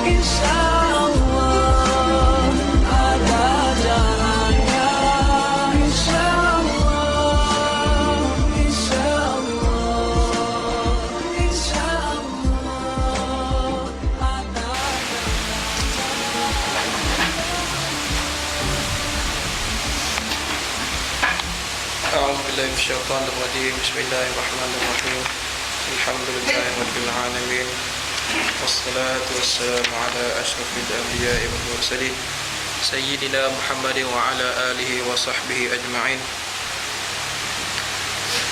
insyaallah ada jalannya, insyaallah, insyaallah, insyaallah ada. أعوذ بالله من الشيطان الرجيم. بسم الله الرحمن الرحيم. الحمد لله رب العالمين، والصلاة والسلام على أشرف الأنبياء والمرسلين سيدنا محمد وعلى آله وصحبه أجمعين.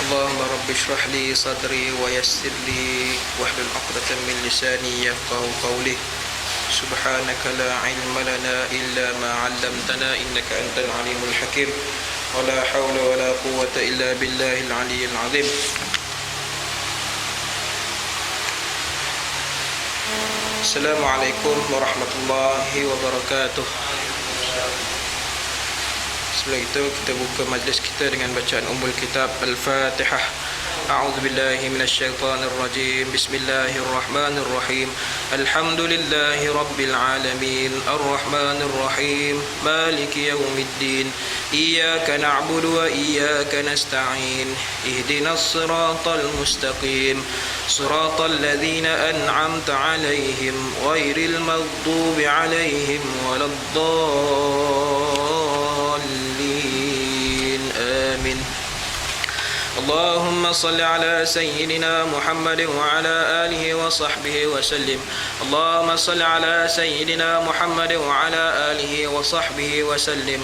اللهم رب اشرح لي صدري ويسر لي واحلل عقدة من لساني يفقهوا قولي. سبحانك لا علم لنا إلا ما علمتنا إنك أنت العليم الحكيم. ولا حول ولا قوة إلا بالله العلي العظيم. Assalamualaikum warahmatullahi wabarakatuh. Sebelum itu kita buka majlis kita dengan bacaan ummul kitab Al-Fatihah. A'udzu billahi minasyaitonir rajim. Bismillahirrahmanirrahim. Alhamdulillahi rabbil alamin. Arrahmanir rahim. Maliki yaumiddin. Iyyaka na'budu wa iyyaka nasta'in. Ihdinas siratal mustaqim. Siratal ladzina an'amta 'alaihim ghairil maghdubi 'alaihim waladdallin. Amin. اللهم صل على سيدنا محمد وعلى آله وصحبه وسلم. اللهم صل على سيدنا محمد وعلى آله وصحبه وسلم.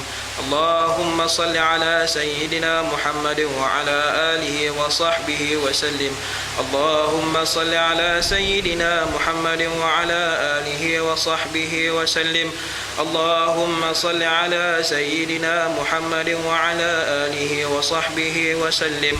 اللهم صل على سيدنا محمد وعلى آله وصحبه وسلم. اللهم صل على سيدنا محمد وعلى آله وصحبه وسلم. اللهم صل على سيدنا محمد وعلى آله وصحبه وسلم.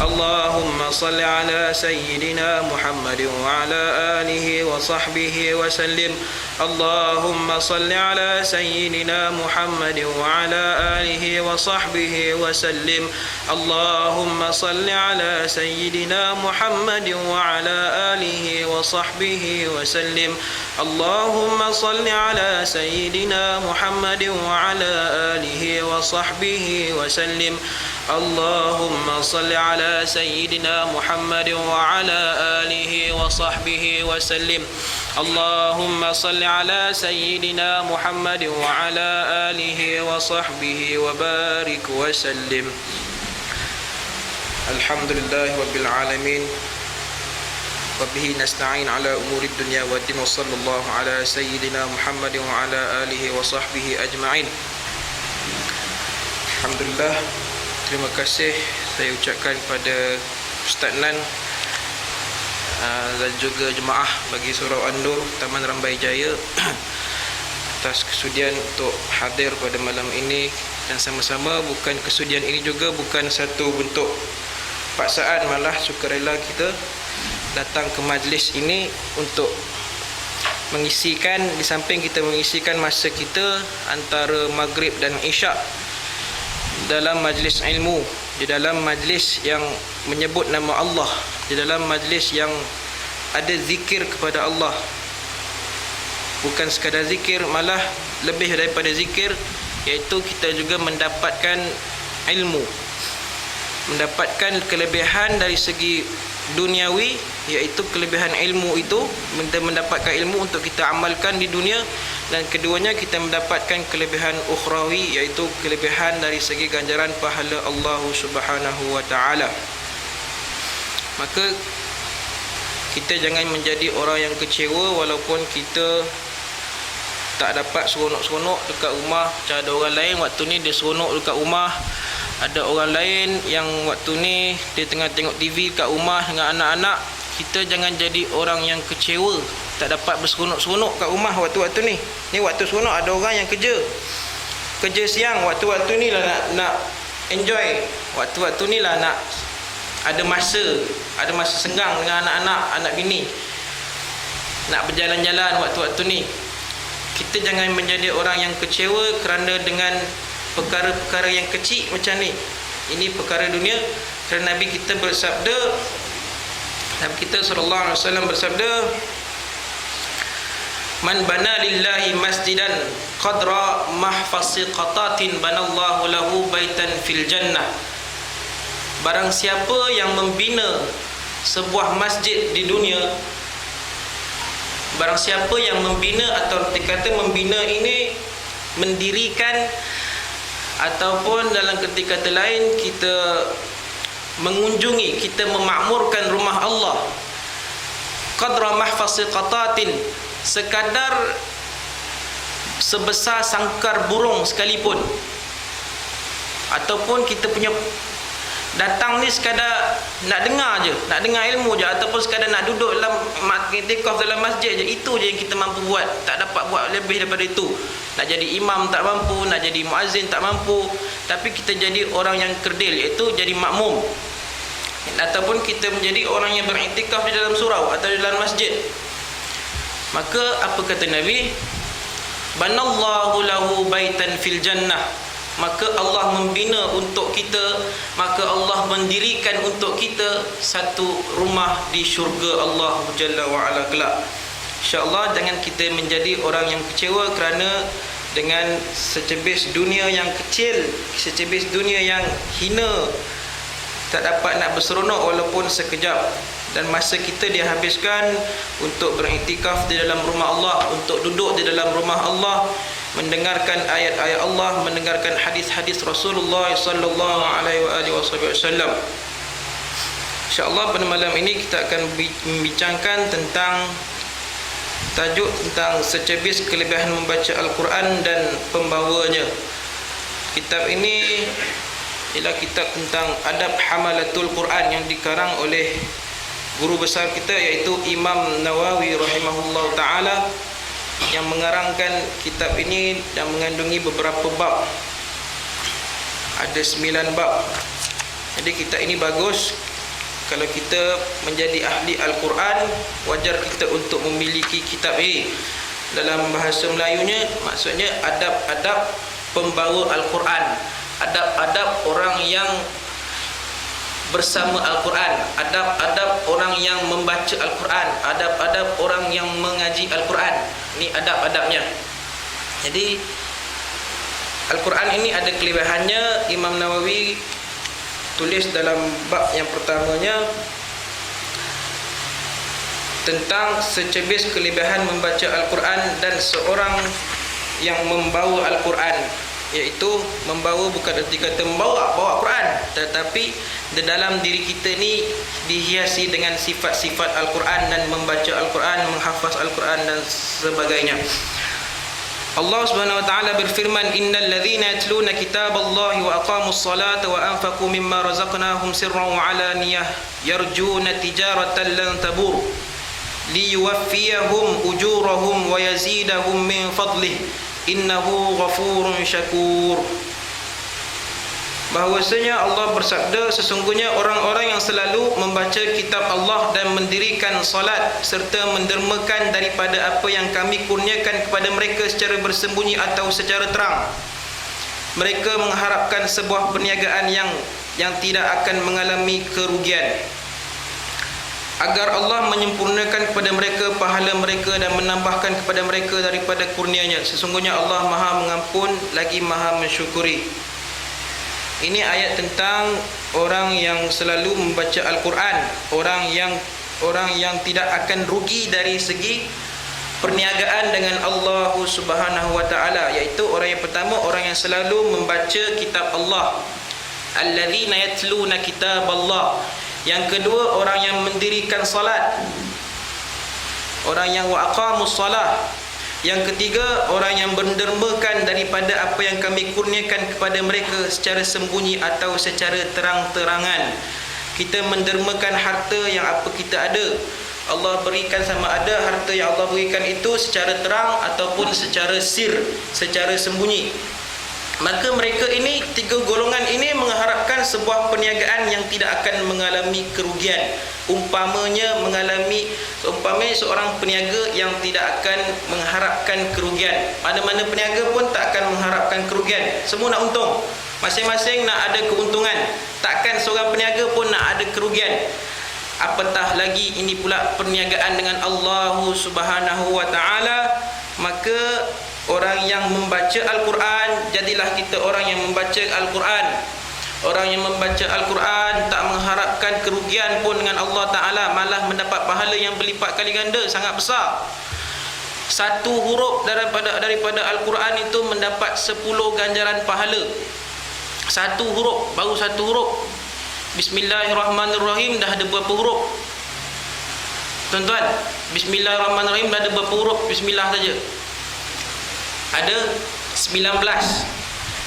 اللهم صل على سيدنا محمد وعلى آله وصحبه وسلم. اللهم صل على سيدنا محمد وعلى آله وصحبه وسلم. اللهم صل على سيدنا محمد وعلى آله وصحبه وسلم. اللهم صل على سيدنا محمد وعلى آله وصحبه وسلم. اللهم صل على سيدنا محمد وعلى آله وصحبه وسلم. اللهم صل على سيدنا محمد وعلى آله وصحبه وبارك وسلم. الحمد لله رب العالمين وبه نستعين على أمور الدنيا والدين وصلى الله على سيدنا محمد وعلى آله وصحبه أجمعين. Alhamdulillah, terima kasih saya ucapkan kepada Ustaz Nan dan juga jemaah bagi Surau An-Nur Taman Rambai Jaya atas kesudian untuk hadir pada malam ini, dan sama-sama bukan kesudian ini juga bukan satu bentuk paksaan, malah sukarela kita datang ke majlis ini untuk mengisikan, di samping kita mengisikan masa kita antara maghrib dan isyak dalam majlis ilmu, di dalam majlis yang menyebut nama Allah, di dalam majlis yang ada zikir kepada Allah. Bukan sekadar zikir, malah lebih daripada zikir, iaitu kita juga mendapatkan ilmu, mendapatkan kelebihan dari segi duniawi, iaitu kelebihan ilmu itu, kita mendapatkan ilmu untuk kita amalkan di dunia, dan keduanya kita mendapatkan kelebihan ukhrawi, iaitu kelebihan dari segi ganjaran pahala Allah Subhanahu wa taala. Maka kita jangan menjadi orang yang kecewa walaupun kita tak dapat seronok-seronok dekat rumah. Macam ada orang lain waktu ni dia seronok dekat rumah, ada orang lain yang waktu ni dia tengah tengok TV kat rumah dengan anak-anak. Kita jangan jadi orang yang kecewa tak dapat berseronok-seronok kat rumah waktu-waktu ni. Ni waktu seronok, ada orang yang kerja siang, waktu-waktu ni lah nak enjoy, waktu-waktu ni lah nak ada masa senggang dengan anak-anak, anak bini, nak berjalan-jalan waktu-waktu ni. Kita jangan menjadi orang yang kecewa kerana dengan perkara-perkara yang kecil macam ni. Ini perkara dunia. Kerana Nabi kita bersabda, Nabi kita sallallahu alaihi wasallam bersabda, Man bana lillahi masjidan qadra mahfasi qatatin banallahu lahu baitan fil jannah. Barang siapa yang membina sebuah masjid di dunia, barang siapa yang membina, atau dikata membina ini mendirikan, ataupun dalam kata lain kita mengunjungi, kita memakmurkan rumah Allah, qadra mahfasi qatatin, sekadar sebesar sangkar burung sekalipun, ataupun kita punya datang ni sekadar nak dengar je, nak dengar ilmu je, ataupun sekadar nak duduk dalam i'tikaf dalam masjid je, itu je yang kita mampu buat. Tak dapat buat lebih daripada itu. Nak jadi imam tak mampu, nak jadi muazzin tak mampu, tapi kita jadi orang yang kerdil, iaitu jadi makmum, ataupun kita menjadi orang yang beriktikaf di dalam surau atau di dalam masjid. Maka apa kata Nabi? Banallahu lahu baitan fil jannah. Maka Allah membina untuk kita, maka Allah mendirikan untuk kita satu rumah di syurga Allah Jalla wa'ala kelak. InsyaAllah jangan kita menjadi orang yang kecewa kerana dengan secebis dunia yang kecil, secebis dunia yang hina, tak dapat nak berseronok walaupun sekejap, dan masa kita dihabiskan untuk beriktikaf di dalam rumah Allah, untuk duduk di dalam rumah Allah, mendengarkan ayat-ayat Allah, mendengarkan hadis-hadis Rasulullah sallallahu alaihi wasallam. InsyaAllah pada malam ini kita akan membincangkan tentang tajuk tentang secebis kelebihan membaca Al-Quran dan pembawanya. Kitab ini ialah kitab tentang adab hamalatul Quran yang dikarang oleh guru besar kita, iaitu Imam Nawawi rahimahullah ta'ala, yang mengarangkan kitab ini dan mengandungi beberapa bab. Ada 9 bab. Jadi kitab ini bagus. Kalau kita menjadi ahli Al-Quran, wajar kita untuk memiliki kitab ini. Dalam bahasa Melayunya, maksudnya adab-adab pembawa Al-Quran, adab-adab orang yang bersama Al-Quran, adab-adab orang yang membaca Al-Quran, adab-adab orang yang mengaji Al-Quran. Ini adab-adabnya. Jadi Al-Quran ini ada kelebihannya. Imam Nawawi tulis dalam bab yang pertamanya tentang secebis kelebihan membaca Al-Quran dan seorang yang membawa Al-Quran, iaitu membawa bukan erti kata bawa Quran, tetapi di dalam diri kita ni dihiasi dengan sifat-sifat Al-Quran dan membaca Al-Quran, menghafaz Al-Quran dan sebagainya. Allah Subhanahu wa taala berfirman, innal ladzina yatluna kitaballahi wa aqamus salata wa anfaqu mimma razaqnahum sirran wa alaniyah yarjuna tijaratan lan tabur liyuwaffiyahum ujurahum wa yazidahum min fadlih innahu ghafurun syakur. Bahwasanya Allah bersabda, sesungguhnya orang-orang yang selalu membaca kitab Allah dan mendirikan salat serta mendermakan daripada apa yang kami kurniakan kepada mereka secara bersembunyi atau secara terang, mereka mengharapkan sebuah perniagaan yang tidak akan mengalami kerugian, agar Allah menyempurnakan kepada mereka pahala mereka dan menambahkan kepada mereka daripada kurnianya. Sesungguhnya Allah Maha Mengampun lagi Maha Mensyukuri. Ini ayat tentang orang yang selalu membaca Al-Quran, orang yang tidak akan rugi dari segi perniagaan dengan Allah Subhanahu wa taala, iaitu orang yang pertama, orang yang selalu membaca kitab Allah, alladzina yatluna kitab Allah. Yang kedua, orang yang mendirikan salat, orang yang waqamus salah. Yang ketiga, orang yang mendermakan daripada apa yang kami kurniakan kepada mereka secara sembunyi atau secara terang-terangan. Kita mendermakan harta yang apa kita ada. Allah berikan, sama ada harta yang Allah berikan itu secara terang ataupun secara sir, secara sembunyi. Maka mereka ini, 3 golongan ini mengharapkan sebuah perniagaan yang tidak akan mengalami kerugian. Umpamanya seorang peniaga yang tidak akan mengharapkan kerugian. Mana-mana peniaga pun tak akan mengharapkan kerugian. Semua nak untung. Masing-masing nak ada keuntungan. Takkan seorang peniaga pun nak ada kerugian. Apatah lagi ini pula perniagaan dengan Allah Subhanahu wa taala, yang membaca Al-Quran, jadilah kita orang yang membaca Al-Quran. Orang yang membaca Al-Quran tak mengharapkan kerugian pun dengan Allah Ta'ala, malah mendapat pahala yang berlipat kali ganda, sangat besar. Satu huruf daripada Al-Quran itu mendapat 10 ganjaran pahala. Satu huruf, baru satu huruf. Bismillahirrahmanirrahim dah ada berapa huruf? Tuan-tuan, Bismillahirrahmanirrahim dah ada berapa huruf? Bismillah saja. Ada 19.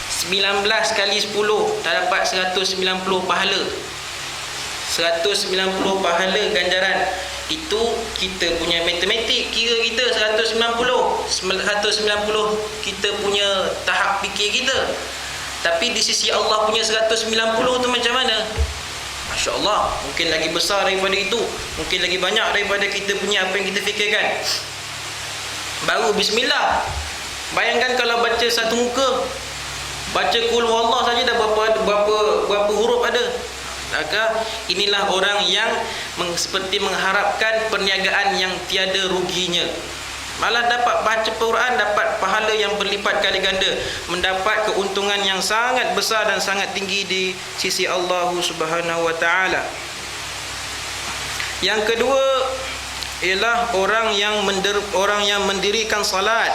19 kali 10 dah dapat 190 pahala. 190 pahala ganjaran. Itu kita punya matematik, kira kita 190 kita punya tahap fikir kita. Tapi di sisi Allah punya 190 tu macam mana? Masya Allah, mungkin lagi besar daripada itu, mungkin lagi banyak daripada kita punya apa yang kita fikirkan. Baru bismillah, bayangkan kalau baca satu muka, baca qul huwallah saja dah berapa huruf ada. Maka inilah orang yang seperti mengharapkan perniagaan yang tiada ruginya. Malah dapat baca Quran, dapat pahala yang berlipat kali ganda, mendapat keuntungan yang sangat besar dan sangat tinggi di sisi Allah Subhanahu wa taala. Yang kedua ialah orang yang mendirikan salat.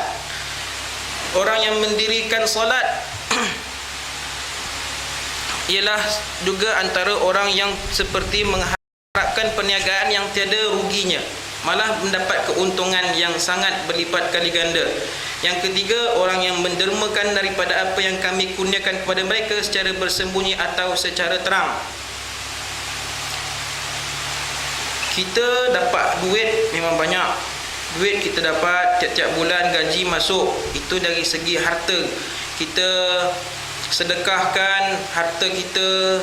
Orang yang mendirikan salat ialah juga antara orang yang seperti mengharapkan perniagaan yang tiada ruginya, malah mendapat keuntungan yang sangat berlipat kali ganda. Yang ketiga, orang yang mendermakan daripada apa yang kami kurniakan kepada mereka secara bersembunyi atau secara terang. Kita dapat duit memang banyak. Duit kita dapat tiap-tiap bulan, gaji masuk. Itu dari segi harta. Kita sedekahkan harta kita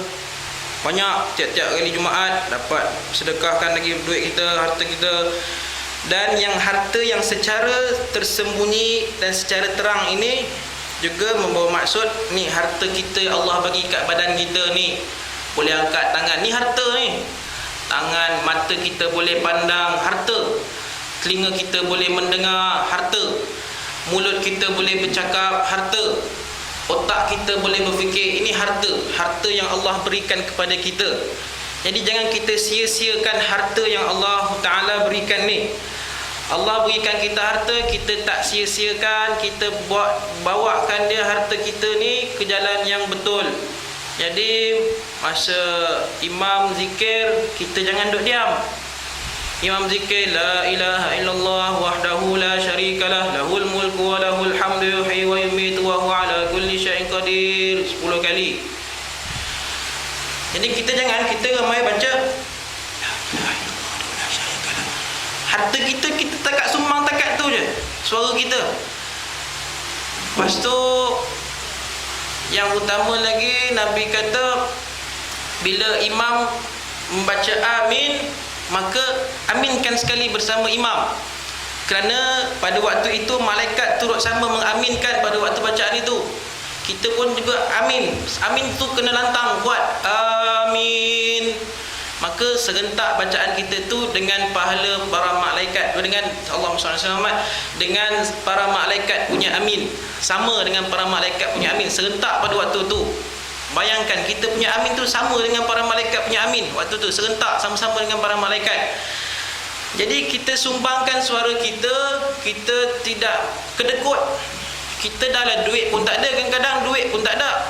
banyak, tiap-tiap kali Jumaat dapat sedekahkan lagi duit kita, harta kita. Dan yang harta yang secara tersembunyi dan secara terang ini juga membawa maksud, ni harta kita Allah bagi kat badan kita ni, boleh angkat tangan, ni harta ni. Tangan, mata kita boleh pandang, harta. Telinga kita boleh mendengar, harta. Mulut kita boleh bercakap, harta. Otak kita boleh berfikir, ini harta. Harta yang Allah berikan kepada kita. Jadi jangan kita sia-siakan harta yang Allah Ta'ala berikan ni. Allah berikan kita harta, kita tak sia-siakan, kita bawakan dia harta kita ni ke jalan yang betul. Jadi masa imam zikir, kita jangan duduk diam. Imam zikir la ilaha illallah wahdahu la syarikalah lahul mulku wa lahul hamdu yuhyi wa yumiitu wa huwa ala kulli syai'in qadir 10 kali. Jadi kita ramai baca la ilaha illallah wa la syarikalah. Harta kita takat sumbang takat tu je suara kita. Lepas tu yang utama lagi, Nabi kata bila imam membaca amin, maka aminkan sekali bersama imam. Kerana pada waktu itu malaikat turut sama mengaminkan pada waktu bacaan itu. Kita pun juga amin. Amin tu kena lantang kuat. Amin. Maka serentak bacaan kita tu dengan pahala para malaikat, dengan Allahumma shalli ala Muhammad, dengan para malaikat punya amin, sama dengan para malaikat punya amin serentak pada waktu tu. Bayangkan kita punya amin tu sama dengan para malaikat punya amin. Waktu tu serentak sama-sama dengan para malaikat. Jadi kita sumbangkan suara kita, kita tidak kedekut. Kita dah lah duit pun tak ada, kadang-kadang duit pun tak ada.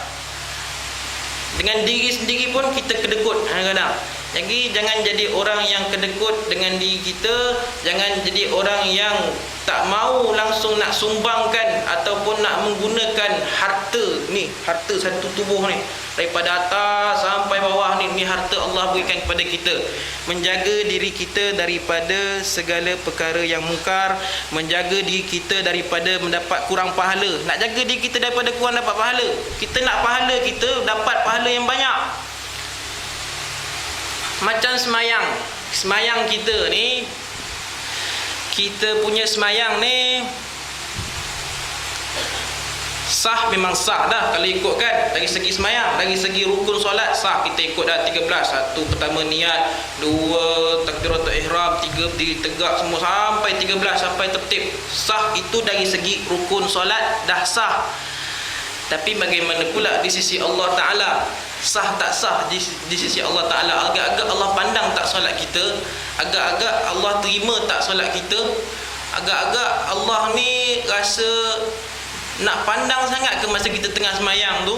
Dengan diri sendiri pun kita kedekut kadang-kadang. Jadi jangan jadi orang yang kedekut dengan diri kita. Jangan jadi orang yang tak mau langsung nak sumbangkan ataupun nak menggunakan harta ni, harta satu tubuh ni, daripada atas sampai bawah ni harta Allah berikan kepada kita. Menjaga diri kita daripada segala perkara yang mungkar, menjaga diri kita daripada mendapat kurang pahala. Nak jaga diri kita daripada kurang dapat pahala. Kita nak pahala kita dapat pahala yang banyak. Macam semayang kita ni, kita punya semayang ni sah memang sah dah kalau ikutkan dari segi semayang, dari segi rukun solat sah kita ikut dah 13. Satu pertama niat, dua takbiratul ihram, tiga berdiri tegak semua sampai 13 sampai tertib. Sah itu dari segi rukun solat dah sah. Tapi bagaimana pula di sisi Allah Ta'ala? Sah tak sah di sisi Allah Ta'ala? Agak-agak Allah pandang tak solat kita? Agak-agak Allah terima tak solat kita? Agak-agak Allah ni rasa nak pandang sangat ke masa kita tengah semayang tu?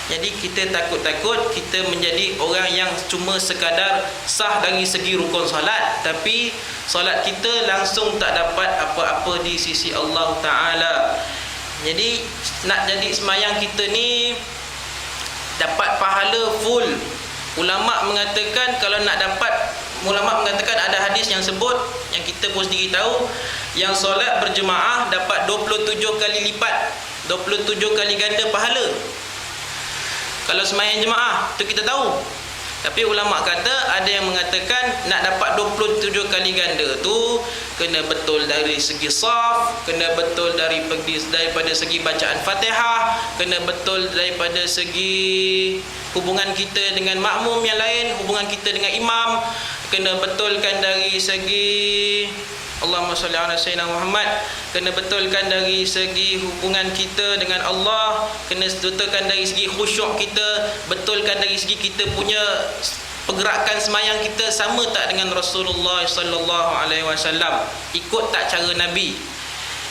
Jadi kita takut-takut kita menjadi orang yang cuma sekadar sah dari segi rukun solat, tapi solat kita langsung tak dapat apa-apa di sisi Allah Ta'ala. Jadi nak jadi semayang kita ni dapat pahala full. Ulama mengatakan kalau nak dapat, ulama mengatakan ada hadis yang sebut, yang kita pun sendiri tahu, yang solat berjemaah dapat 27 kali lipat, 27 kali ganda pahala. Kalau semayang jemaah tu kita tahu. Tapi ulama kata ada yang mengatakan nak dapat 27 kali ganda tu kena betul dari segi saf, kena betul daripada segi bacaan Fatihah, kena betul daripada segi hubungan kita dengan makmum yang lain, hubungan kita dengan imam, kena betulkan dari segi Allahumma salli ala sayyidina Muhammad, kena betulkan dari segi hubungan kita dengan Allah, kena betulkan dari segi khusyuk kita, betulkan dari segi kita punya pergerakan semayang kita sama tak dengan Rasulullah sallallahu alaihi wasallam, ikut tak cara Nabi.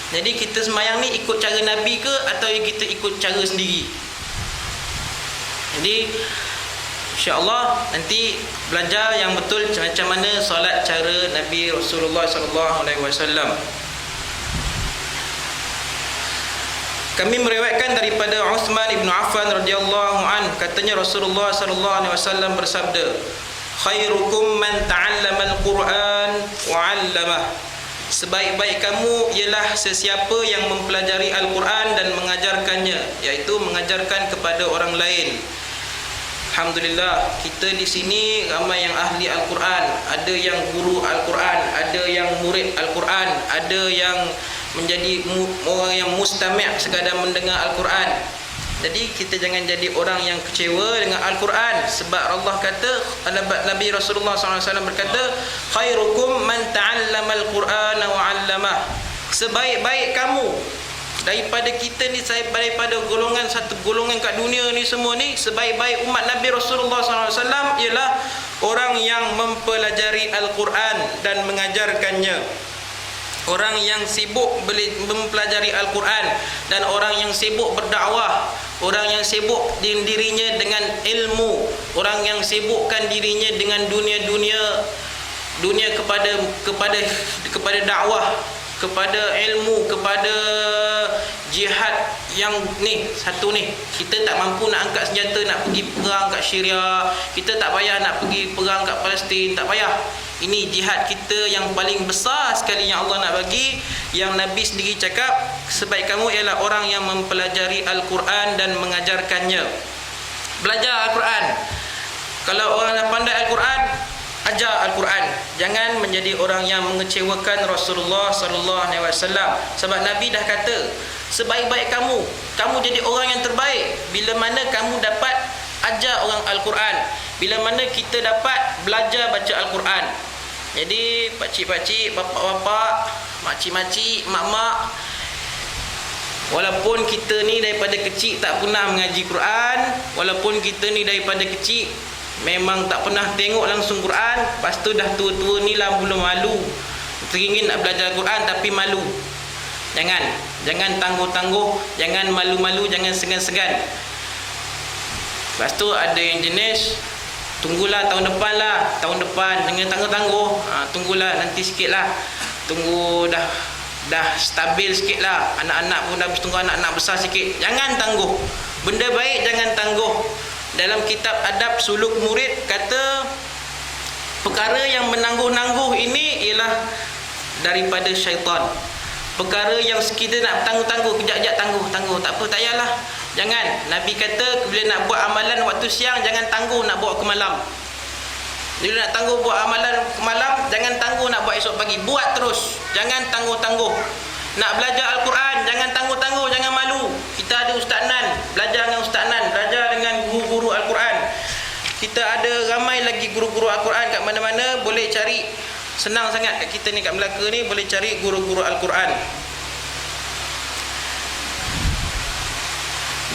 Jadi kita semayang ni ikut cara Nabi ke atau kita ikut cara sendiri? Jadi insya-Allah nanti belajar yang betul macam mana solat cara Nabi Rasulullah sallallahu alaihi wasallam. Kami meriwayatkan daripada Uthman ibn Affan radhiyallahu an, katanya Rasulullah sallallahu alaihi wasallam bersabda, khairukum man ta'allama al-Quran wa 'allamah. Sebaik-baik kamu ialah sesiapa yang mempelajari Al-Quran dan mengajarkannya, iaitu mengajarkan kepada orang lain. Alhamdulillah, kita di sini ramai yang ahli Al-Quran, ada yang guru Al-Quran, ada yang murid Al-Quran, ada yang menjadi orang yang mustami' sekadar mendengar Al-Quran. Jadi kita jangan jadi orang yang kecewa dengan Al-Quran, sebab Allah kata, Nabi Rasulullah SAW berkata, khairukum man ta'allama Al-Quran wa 'allamah. Sebaik-baik kamu daripada kita ni, daripada satu golongan kat dunia ni semua ni, sebaik-baik umat Nabi Rasulullah SAW ialah orang yang mempelajari Al-Quran dan mengajarkannya. Orang yang sibuk mempelajari Al-Quran dan orang yang sibuk berdakwah, orang yang sibuk dirinya dengan ilmu, orang yang sibukkan dirinya dengan dunia kepada dakwah, kepada ilmu, kepada jihad. Yang ni satu ni, kita tak mampu nak angkat senjata nak pergi perang kat Syria, kita tak payah nak pergi perang kat Palestin, tak payah. Ini jihad kita yang paling besar sekali yang Allah nak bagi, yang Nabi sendiri cakap sebaik kamu ialah orang yang mempelajari Al-Quran dan mengajarkannya. Belajar Al-Quran. Kalau orang yang pandai Al-Quran, ajar Al-Quran. Jangan menjadi orang yang mengecewakan Rasulullah sallallahu alaihi wasallam. Sebab Nabi dah kata, sebaik-baik kamu jadi orang yang terbaik bila mana kamu dapat ajar orang Al-Quran, bila mana kita dapat belajar baca Al-Quran. Jadi pakcik-pakcik, bapak-bapak, makcik-makcik, mak-mak, walaupun kita ni daripada kecil tak pernah mengaji Quran, walaupun kita ni daripada kecil memang tak pernah tengok langsung Quran, lepas tu dah tua-tua ni lah belum malu, teringin nak belajar Quran tapi malu. Jangan tangguh-tangguh, jangan malu-malu, jangan segan-segan. Lepas tu ada yang jenis, tunggulah tahun depan lah, tahun depan, jangan tangguh-tangguh, tunggulah nanti sikit lah, tunggu dah stabil sikit lah, anak-anak pun dah tunggu anak-anak besar sikit. Jangan tangguh, benda baik jangan tangguh. Dalam kitab adab suluk murid kata, perkara yang menangguh-nangguh ini ialah daripada syaitan. Perkara yang kita nak tangguh-tangguh, kejap-kejap tangguh, tak apa, tak payahlah. Jangan. Nabi kata bila nak buat amalan waktu siang, jangan tangguh nak buat ke malam. Bila nak tangguh buat amalan ke malam, jangan tangguh nak buat esok pagi. Buat terus, jangan tangguh-tangguh. Nak belajar Al-Quran, jangan tangguh-tangguh, jangan malu. Kita ada belajar dengan Ustaz Nan, belajar dengan guru-guru Al-Quran. Kita ada ramai lagi guru-guru Al-Quran kat mana-mana, boleh cari. Senang sangat kat kita ni, kat Melaka ni, boleh cari guru-guru Al-Quran.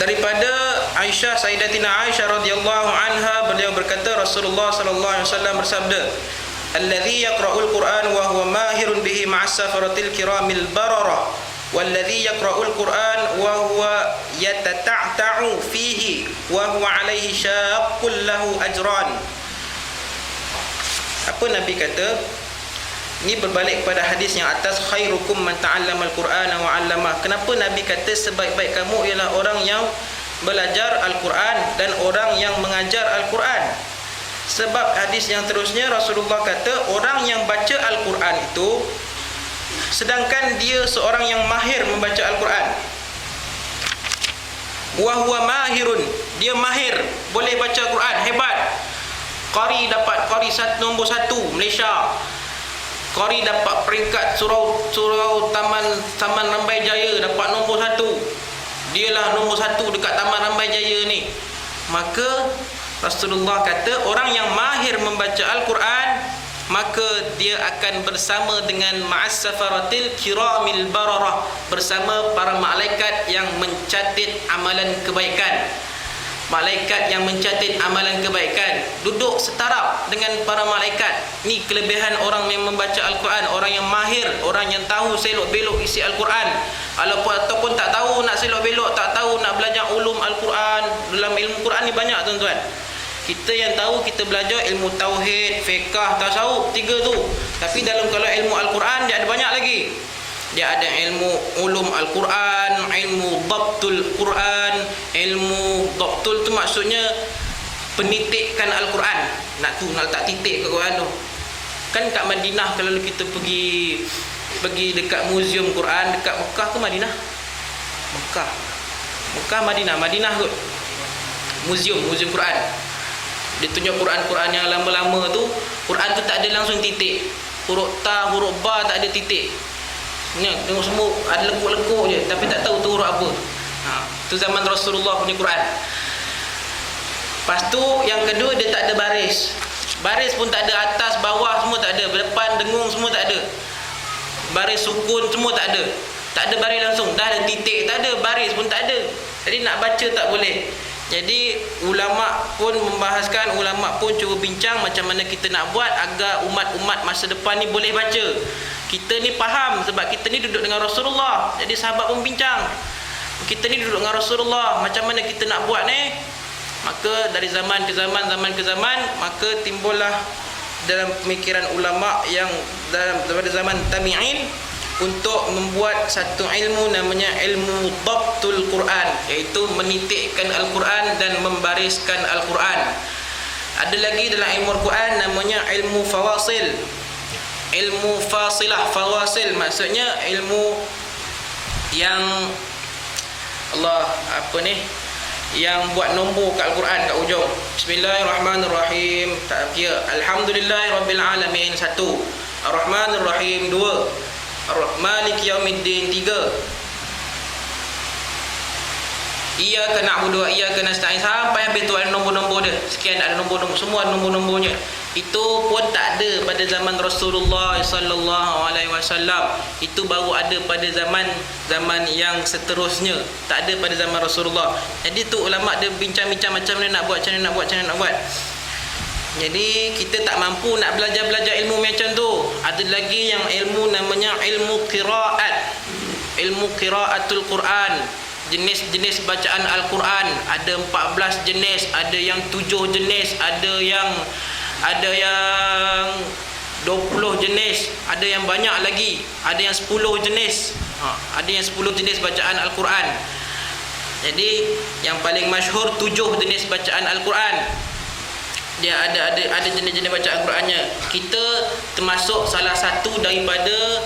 Daripada Aisyah, Sayyidatina Aisyah radhiyallahu anha, beliau berkata Rasulullah sallallahu alaihi wasallam bersabda, "Alladhi yaqra'ul Qur'an wa huwa mahirun bihi ma'as safaratil kiramil bararah, walladhi yaqra'ul Qur'an wa huwa yatata'ta'u fihi wa huwa 'alaihi syaqqul lahu ajran." Apa Nabi kata? Ini berbalik kepada hadis yang atas, khairukum man ta'allamal Qur'ana wa 'allamah. Kenapa Nabi kata sebaik-baik kamu ialah orang yang belajar Al-Quran dan orang yang mengajar Al-Quran? Sebab hadis yang terusnya Rasulullah kata orang yang baca Al-Quran itu, sedangkan dia seorang yang mahir membaca Al-Quran, wa huwa mahirun, dia mahir, boleh baca Al-Quran, hebat. Qari dapat qari nombor 1 Malaysia. Qari dapat peringkat surau Taman Rambai Jaya, dapat nombor 1. Dialah nombor 1 dekat Taman Rambai Jaya ni. Maka Rasulullah kata orang yang mahir membaca Al-Quran, maka dia akan bersama dengan ma'as safaratil kiramil bararah, bersama para malaikat yang mencatat amalan kebaikan. Malaikat yang mencatat amalan kebaikan duduk setaraf dengan para malaikat. Ni kelebihan orang yang membaca Al-Quran, orang yang mahir, orang yang tahu selok belok isi Al-Quran. Ataupun tak tahu nak selok belok, tak tahu nak belajar ulum Al-Quran. Dalam ilmu Quran ni banyak tuan-tuan. Kita yang tahu, kita belajar ilmu tauhid, fiqh, tasawuf, 3 tu. Tapi kalau ilmu Al-Quran dia ada banyak lagi. Dia ada ilmu ulum Al-Quran, ilmu dhabtul Quran. Ilmu dhabtul tu maksudnya penitikan Al-Quran. Nak letak titik kat Quran tu. Kan kat Madinah kalau kita pergi dekat muzium Quran, dekat Mekah ke Madinah? Mekah Madinah kot. Muzium Quran. Dia tunjuk Quran yang lama-lama tu, Quran tu tak ada langsung titik. Huruf ta, huruf ba tak ada titik. Ni tengok semua ada lekuk-lekuk je, tapi tak tahu tu huruf apa. Tu zaman Rasulullah punya Quran. Lepas tu yang kedua, dia tak ada baris. Baris pun tak ada, atas bawah semua tak ada, depan dengung semua tak ada. Baris sukun semua tak ada. Tak ada baris langsung, dah ada titik tak ada, baris pun tak ada. Jadi nak baca tak boleh. Jadi ulama pun membahaskan, ulama pun cuba bincang macam mana kita nak buat agar umat-umat masa depan ni boleh baca. Kita ni faham sebab kita ni duduk dengan Rasulullah. Jadi sahabat pun bincang, kita ni duduk dengan Rasulullah, macam mana kita nak buat ni? Maka dari zaman ke zaman, maka timbullah dalam pemikiran ulama yang daripada zaman tabi'in untuk membuat satu ilmu namanya ilmu dhabtul Quran, iaitu menitikkan Al-Quran dan membariskan Al-Quran. Ada lagi dalam ilmu Al-Quran namanya ilmu fawasil, ilmu fasilah. Fawasil maksudnya ilmu yang yang buat nombor kat Al-Quran kat ujung. Bismillahirrahmanirrahim, tak kira. Alhamdulillahirrabbilalamin 1, Ar-Rahmanirrahim 2, Ar-Maliki Yaumiddin 3, Iyyaka na'budu wa iyyaka nasta'in, sampai habis tu ada nombor-nombor dia. Sekian ada nombor-nombor, semua ada nombor-nombornya. Itu pun tak ada pada zaman Rasulullah sallallahu alaihi wasallam. Itu baru ada pada zaman yang seterusnya. Tak ada pada zaman Rasulullah. Jadi tu ulama dia bincang-bincang macam mana nak buat, macam mana nak buat. Jadi kita tak mampu nak belajar ilmu macam tu. Ada lagi yang ilmu namanya ilmu qiraat. Ilmu qiraatul Quran. Jenis-jenis bacaan Al-Quran ada 14 jenis, ada yang 7 jenis, ada yang 20 jenis, ada yang banyak lagi, ada yang 10 jenis. Ada yang 10 jenis bacaan Al-Quran. Jadi yang paling masyhur 7 jenis bacaan Al-Quran. Dia ada jenis-jenis bacaan Al-Qurannya. Kita termasuk salah satu daripada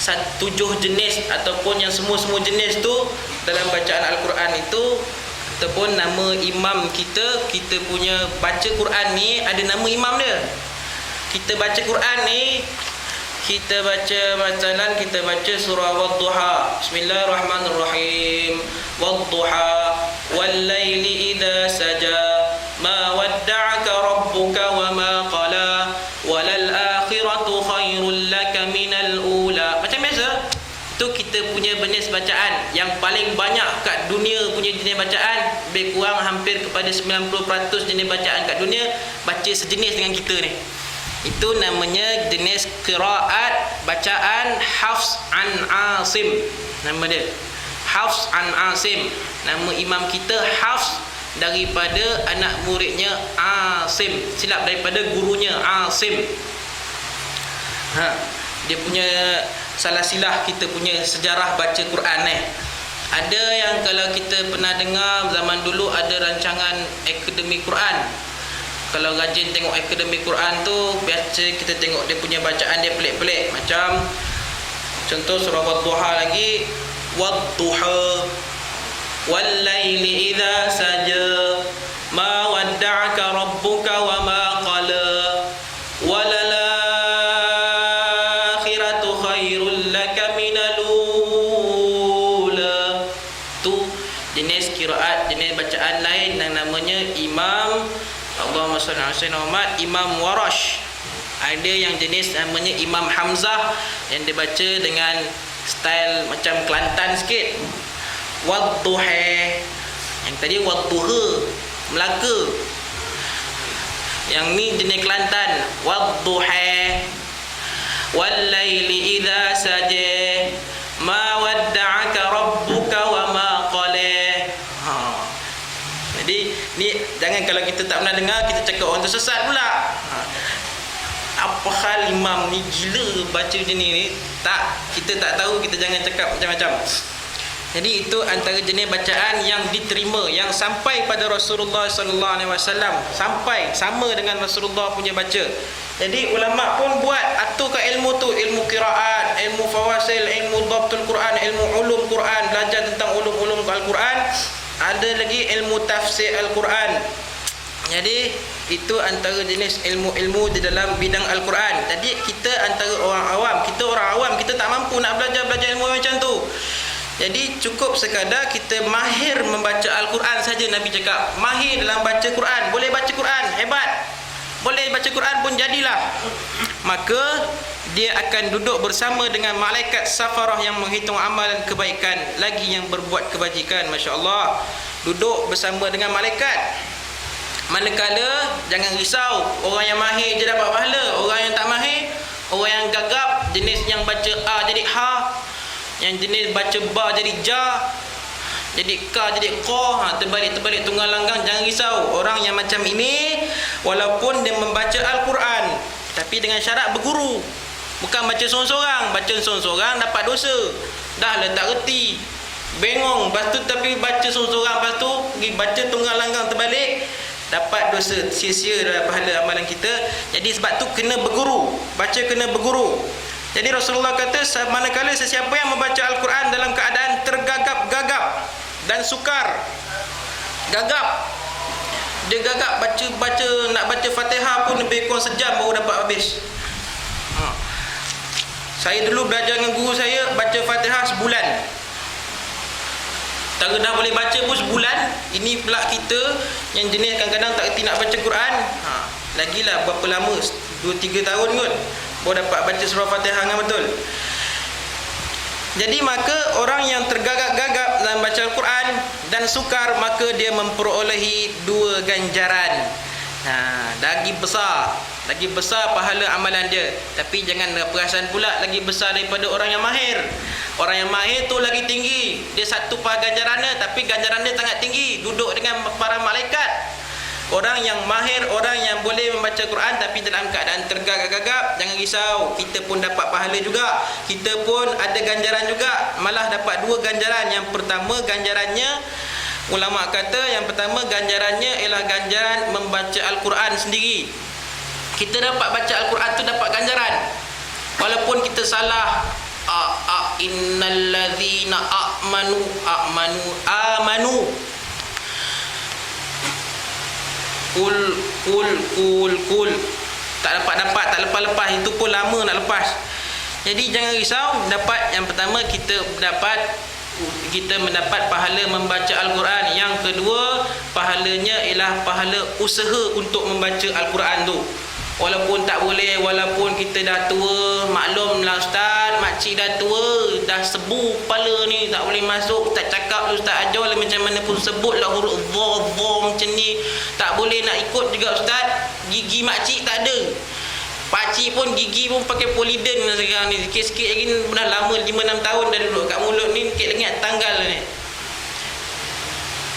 7 jenis ataupun yang semua jenis tu dalam bacaan Al-Quran itu, ataupun nama imam kita punya baca Quran ni ada nama imam dia. Kita baca Quran ni, kita baca surah Wadduha. Bismillahirrahmanirrahim. Wadduha wal bacaan. Yang paling banyak kat dunia punya jenis bacaan, lebih kurang hampir kepada 90% jenis bacaan kat dunia baca sejenis dengan kita ni. Itu namanya jenis qiraat, bacaan Hafs an Asim. Nama dia Hafs an Asim. Nama imam kita Hafs, daripada anak muridnya Asim. Silap, daripada gurunya Asim. Dia punya salah silah kita punya sejarah baca Quran ni. Ada yang kalau kita pernah dengar zaman dulu ada rancangan Akademi Quran. Kalau rajin tengok Akademi Quran tu, biasa kita tengok dia punya bacaan dia pelik-pelik. Macam contoh surah Wadduha lagi, Wadduha wal-laili idza saja ma wadda'aka rabbuka wa ma qala walal akhiratu khairul laka minal ula. Tu jenis qiraat, jenis bacaan lain yang namanya Imam Allahumma shalli ala sayyidina Muhammad, Imam Warash. Ada yang jenis namanya Imam Hamzah yang dibaca dengan style macam Kelantan sikit. Wadduha. Yang tadi Wadduha, Melaka. Yang ni jenis Kelantan. Wadduha wal-laili idza saja ma wadda'aka rabbuka wa ma qala. Jadi ni jangan kalau kita tak pernah dengar kita cakap orang tu sesat pula. Apa hal imam ni gila baca macam ni? Tak, kita tak tahu, kita jangan cakap macam-macam. Jadi itu antara jenis bacaan yang diterima, yang sampai pada Rasulullah sallallahu alaihi wasallam, sampai sama dengan Rasulullah punya baca. Jadi ulama pun buat aturkan ilmu tu, ilmu qiraat, ilmu fawasil, ilmu dhabtul Quran, ilmu ulum Quran, belajar tentang ulum-ulum Al-Quran. Ada lagi ilmu tafsir Al-Quran. Jadi itu antara jenis ilmu-ilmu di dalam bidang Al-Quran. Jadi kita antara orang awam, kita tak mampu nak belajar ilmu macam tu. Jadi cukup sekadar kita mahir membaca Al-Quran saja. Nabi cakap mahir dalam baca Quran. Boleh baca Quran, hebat. Boleh baca Quran pun jadilah. Maka dia akan duduk bersama dengan malaikat safarah yang menghitung amalan kebaikan, lagi yang berbuat kebajikan. Masya Allah, duduk bersama dengan malaikat. Manakala jangan risau, orang yang mahir je dapat pahala. Orang yang tak mahir, orang yang gagap, jenis yang baca A jadi Ha, yang jenis baca Ba jadi Ja, jadi Ka jadi Qa, terbalik-terbalik tunggal langgang. Jangan risau. Orang yang macam ini, walaupun dia membaca Al-Quran, tapi dengan syarat berguru. Bukan baca sorang-sorang. Baca sorang-sorang dapat dosa. Dah lah tak reti, bengong, lepas tu tapi baca sorang-sorang, lepas tu pergi baca tunggal langgang terbalik, dapat dosa, sia-sia dalam pahala amalan kita. Jadi sebab tu kena berguru. Baca kena berguru. Jadi Rasulullah kata, manakala sesiapa yang membaca Al-Quran dalam keadaan tergagap-gagap dan sukar, gagap, dia gagap baca nak baca Fatihah pun lebih kurang sejam baru dapat habis. Saya dulu belajar dengan guru saya, baca Fatihah sebulan. Tak dah boleh baca pun sebulan. Ini pula kita yang jenis kadang-kadang tak reti nak baca Quran. Lagilah berapa lama, 2-3 tahun kot baru dapat baca surah Fatihah dengan betul. Jadi maka orang yang tergagap-gagap dalam baca Al-Quran dan sukar, maka dia memperolehi 2 ganjaran. Lagi besar pahala amalan dia. Tapi jangan perasan pula lagi besar daripada orang yang mahir. Orang yang mahir tu lagi tinggi. Dia satu ganjarannya, tapi ganjaran dia sangat tinggi, duduk dengan para malaikat. Orang yang mahir, orang yang boleh membaca Quran tapi dalam keadaan tergagap-gagap, jangan risau, kita pun dapat pahala juga. Kita pun ada ganjaran juga. Malah dapat 2 ganjaran. Yang pertama ganjarannya, ulama kata yang pertama ganjarannya ialah ganjaran membaca Al-Quran sendiri. Kita dapat baca Al-Quran tu dapat ganjaran. Walaupun kita salah, innalladzina amanu Kul tak lepas itu pun lama nak lepas. Jadi jangan risau. Dapat yang pertama, kita mendapat pahala membaca Al-Quran. Yang kedua, pahalanya ialah pahala usaha untuk membaca Al-Quran tu. Walaupun tak boleh, walaupun kita dah tua, maklumlah ustaz, makcik dah tua, dah sebu kepala ni, tak boleh masuk, tak cakap tu ustaz ajar lah macam mana pun sebutlah huruf dha macam ni. Tak boleh nak ikut juga ustaz, gigi makcik tak ada. Pakcik pun gigi pun pakai poliden sekarang ni. Sikit-sikit lagi dah lama 5-6 tahun dah duduk kat mulut ni, sikit lagi nak tanggal ni.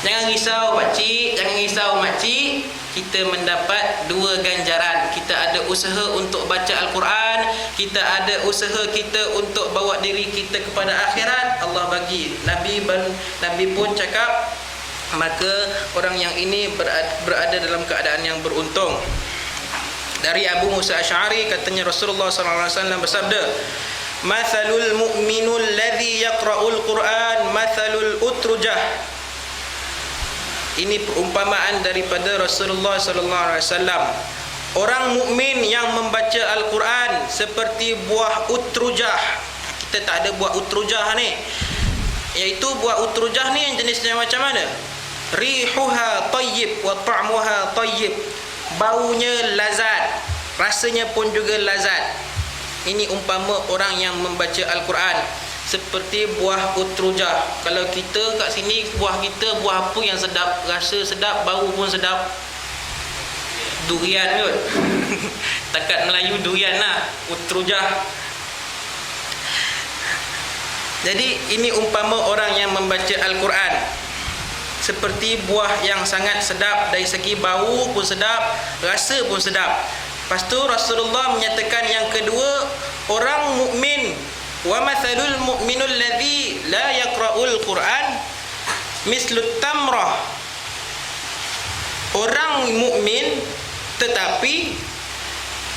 Jangan risau pakcik, jangan risau makcik. Kita mendapat 2 ganjaran. Kita ada usaha untuk baca Al-Quran, kita ada usaha kita untuk bawa diri kita kepada akhirat. Allah bagi. Nabi pun cakap, maka orang yang ini berada dalam keadaan yang beruntung. Dari Abu Musa Asy'ari katanya Rasulullah SAW bersabda, "Mathalul mu'minul ladzi yaqra'ul Qur'an mathalul utrujah." Ini perumpamaan daripada Rasulullah SAW. Orang mukmin yang membaca Al-Quran seperti buah utrujah. Kita tak ada buah utrujah ni. Iaitu buah utrujah ni yang jenisnya macam mana? Rihuha tayyib wa ta'muha tayyib. Baunya lazat, rasanya pun juga lazat. Ini umpama orang yang membaca Al-Quran seperti buah utrujah. Kalau kita kat sini, buah kita buah apa yang sedap, rasa sedap, bau pun sedap? Durian kot. Takat Melayu durian lah, utrujah. Jadi ini umpama orang yang membaca Al-Quran seperti buah yang sangat sedap, dari segi bau pun sedap, rasa pun sedap. Lepas tu Rasulullah menyatakan yang kedua, orang mukmin, wa mathalul mu'minul ladzi la yaqra'ul Qur'an mislut tamrah. Orang mukmin tetapi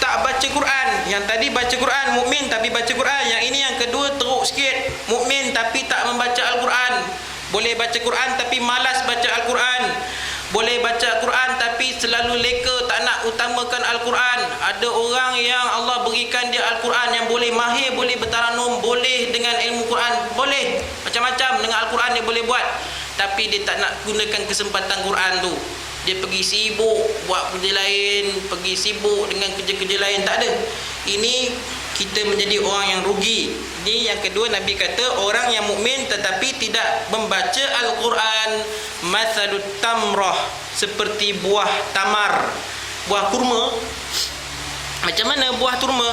tak baca Quran. Yang tadi baca Quran, mukmin tapi baca Quran. Yang ini yang kedua teruk sikit, mukmin tapi tak membaca Al-Quran. Boleh baca Quran tapi malas baca Al-Quran. Boleh baca Quran tapi selalu leka, tak nak utamakan Al-Quran. Ada orang yang Allah berikan dia Al-Quran, yang boleh mahir, boleh bertaranum, boleh dengan ilmu Quran, boleh macam-macam dengan Al-Quran dia boleh buat. Tapi dia tak nak gunakan kesempatan Quran tu. Dia pergi sibuk buat kerja lain, pergi sibuk dengan kerja-kerja lain, tak ada. Ini kita menjadi orang yang rugi. Ini yang kedua, Nabi kata orang yang mukmin tetapi tidak membaca Al-Quran mathalut tamrah, seperti buah tamar, buah kurma. Macam mana buah kurma?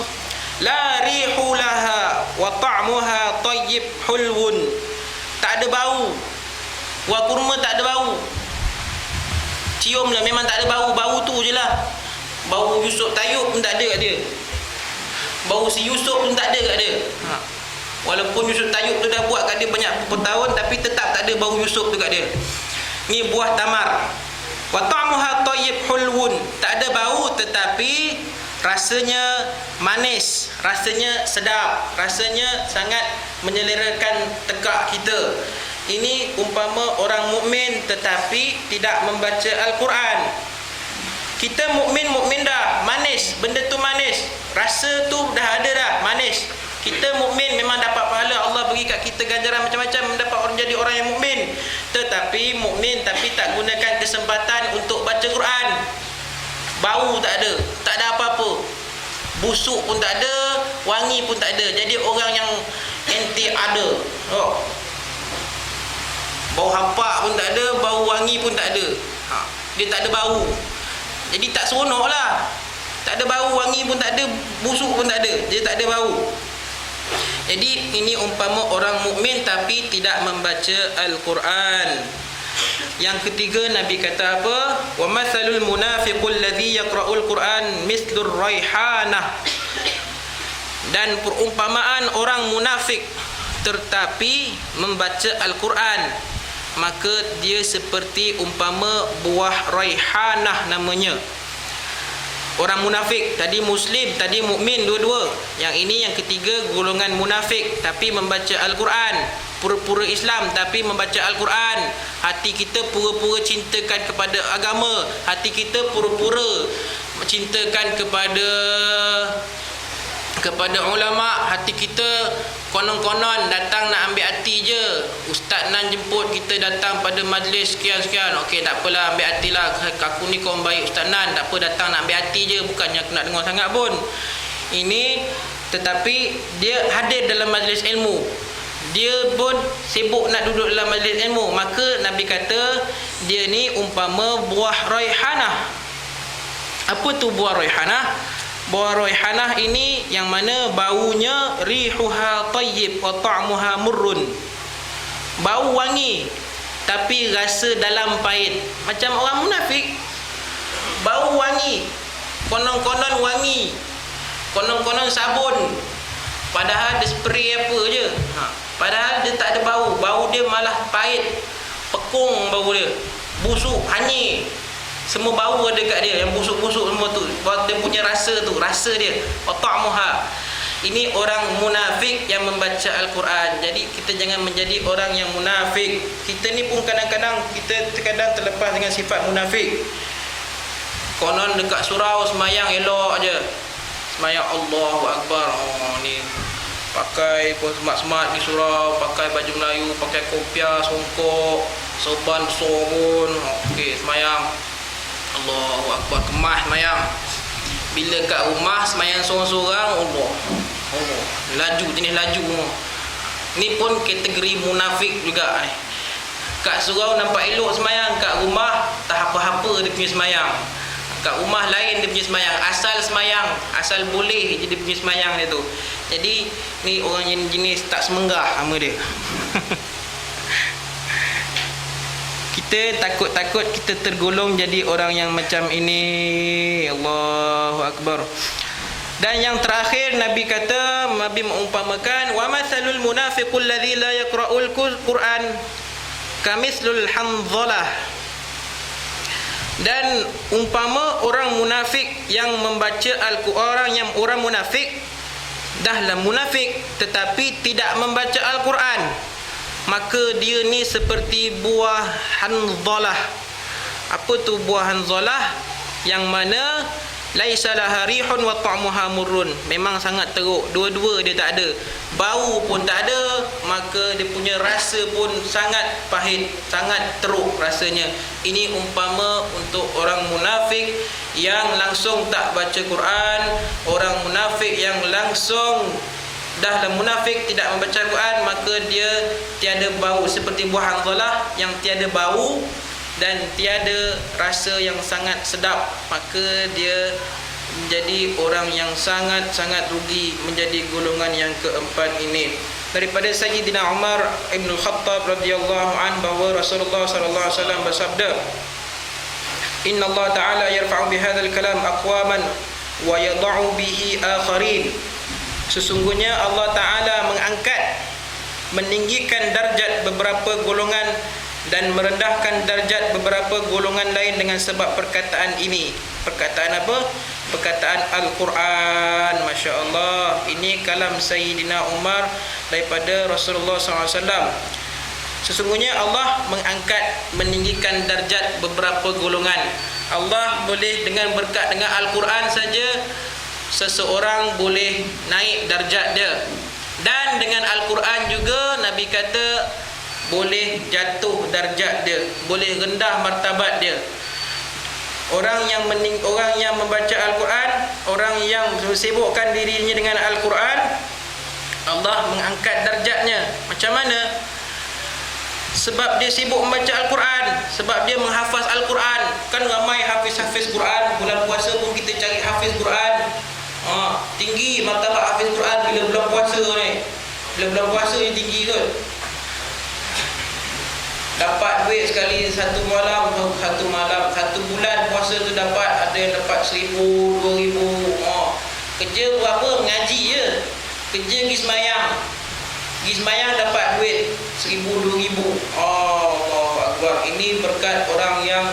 La rihu laha wa ta'muha tayyib hulwun. Tak ada bau. Buah kurma tak ada bau. Cium lah, memang tak ada bau. Bau tu je lah. Bau Yusuf Tayyub pun tak ada kat dia. Bau si Yusuf pun tak ada kat dia. Walaupun Yusuf Tayyub tu dah buat kat dia banyak tahun, tapi tetap tak ada bau Yusuf tu kat dia. Ni buah tamar. Wa ta'muha tayyib hulwun. Tak ada bau tetapi rasanya manis, rasanya sedap, rasanya sangat menyelerakan tekak kita. Ini umpama orang mukmin tetapi tidak membaca Al-Quran. Kita mukmin dah, manis, benda tu manis, rasa tu dah ada dah, manis. Kita mukmin memang dapat pahala, Allah bagi kat kita ganjaran macam-macam, mendapat orang jadi orang yang mukmin. Tetapi mukmin tapi tak gunakan kesempatan untuk baca Quran. Bau tak ada, tak ada apa-apa. Busuk pun tak ada, wangi pun tak ada. Jadi orang yang anti ada. Bau hampak pun tak ada, bau wangi pun tak ada. Dia tak ada bau. Jadi tak seronok lah. Tak ada bau, wangi pun tak ada, busuk pun tak ada. Dia tak ada bau. Jadi ini umpama orang mukmin tapi tidak membaca Al-Quran. Yang ketiga, Nabi kata apa? Wa mathalul munafiqul ladzi yaqra'ul Quran mislur raihanah. Dan perumpamaan orang munafik tetapi membaca Al-Quran, maka dia seperti umpama buah raihanah namanya. Orang munafik, tadi muslim, tadi mukmin, dua-dua. Yang ini yang ketiga, golongan munafik tapi membaca Al-Quran. Pura-pura Islam tapi membaca Al-Quran. Hati kita pura-pura cintakan kepada agama, hati kita pura-pura cintakan kepada ulama, hati kita konon-konon datang nak ambil hati je. Ustaz Nan jemput kita datang pada majlis sekian-sekian. Okey, tak apalah, ambil hatilah. Aku ni kawan baik Ustaz Nan, tak apa, datang nak ambil hati je, bukannya aku nak dengar sangat pun. Ini tetapi dia hadir dalam majlis ilmu. Dia pun sibuk nak duduk dalam majlis ilmu. Maka Nabi kata dia ni umpama buah raihanah. Apa tu buah raihanah? Buah raihanah ini yang mana baunya rihuha tayyib wa ta'muha murrun. Bau wangi tapi rasa dalam pahit. Macam orang munafik. Bau wangi, konon-konon wangi, konon-konon sabun, padahal dia spray apa je. Padahal dia tak ada bau. Bau dia malah pahit, pekung bau dia, busuk, hanyir. Semua bau ada kat dia, yang busuk-busuk semua tu. Dia punya rasa tu, rasa dia. Ta'muha. Ini orang munafik yang membaca Al-Quran. Jadi kita jangan menjadi orang yang munafik. Kita ni pun kadang-kadang kita terkadang terlepas dengan sifat munafik. Konon dekat surau semayang elok je. Semayang Allahu Akbar. Oh ni pakai pun semat-semat di surau, pakai baju Melayu, pakai kopiah, songkok, sorban besar pun. Okey, semayang Allahu Akbar, kemas semayang. Bila kat rumah semayang seorang-seorang, Allah laju, jenis laju. Ni pun kategori munafik juga. Kat surau nampak elok semayang, kat rumah tak apa-apa dia punya semayang. Kat rumah lain dia punya semayang, asal semayang, asal boleh je dia punya semayang dia tu. Jadi ni orang yang jenis tak semenggah nama dia. Kita takut-takut kita tergolong jadi orang yang macam ini. Allahu Akbar. Dan yang terakhir Nabi kata, Nabi mengumpamakan wa mathalul munafiqul ladzi la yaqra'ul Quran kamithlul hamdhalah. Dan umpama orang munafik yang membaca Al-Quran, orang munafik dahlah munafik tetapi tidak membaca Al-Quran, maka dia ni seperti buah hanzalah. Apa tu buah hanzalah? Yang mana laisa laha rihun wa ta'muha murrun. Memang sangat teruk, dua-dua dia tak ada. Bau pun tak ada, maka dia punya rasa pun sangat pahit, sangat teruk rasanya. Ini umpama untuk orang munafik yang langsung tak baca Quran, orang munafik yang langsung dah munafik tidak membaca Quran, maka dia tiada bau, seperti buah hanzalah yang tiada bau dan tiada rasa yang sangat sedap. Maka dia menjadi orang yang sangat-sangat rugi, menjadi golongan yang keempat ini. Daripada Sayyidina Umar Ibn Khattab radhiyallahu an bahawa Rasulullah sallallahu alaihi wasallam bersabda, Inna Allah Ta'ala yarfa'u bihadzal kalam aqwaman wa yada'u bihi akharin. Sesungguhnya Allah Ta'ala mengangkat, meninggikan darjat beberapa golongan dan merendahkan darjat beberapa golongan lain dengan sebab perkataan ini. Perkataan apa? Perkataan Al-Quran. Masya Allah. Ini kalam Sayyidina Umar daripada Rasulullah SAW. Sesungguhnya Allah mengangkat, meninggikan darjat beberapa golongan. Allah boleh dengan berkat dengan Al-Quran saja seseorang boleh naik darjat dia. Dan dengan Al-Quran juga Nabi kata boleh jatuh darjat dia, boleh rendah martabat dia. Orang yang membaca Al-Quran, orang yang sibukkan dirinya dengan Al-Quran, Allah mengangkat darjatnya. Macam mana? Sebab dia sibuk membaca Al-Quran, sebab dia menghafaz Al-Quran. Kan ramai hafiz-hafiz Quran, bulan puasa pun kita cari hafiz Quran. Tinggi martabat hafiz Quran bila bulan puasa ni. Bila bulan puasa ni tinggi kot. Dapat duit sekali satu malam, satu bulan puasa tu dapat, ada yang dapat 1,000, 2,000. Kerja berapa? Mengaji je. Kerja pergi semayang dapat duit 1,000, 2,000. Allahu Akbar. Ini berkat orang yang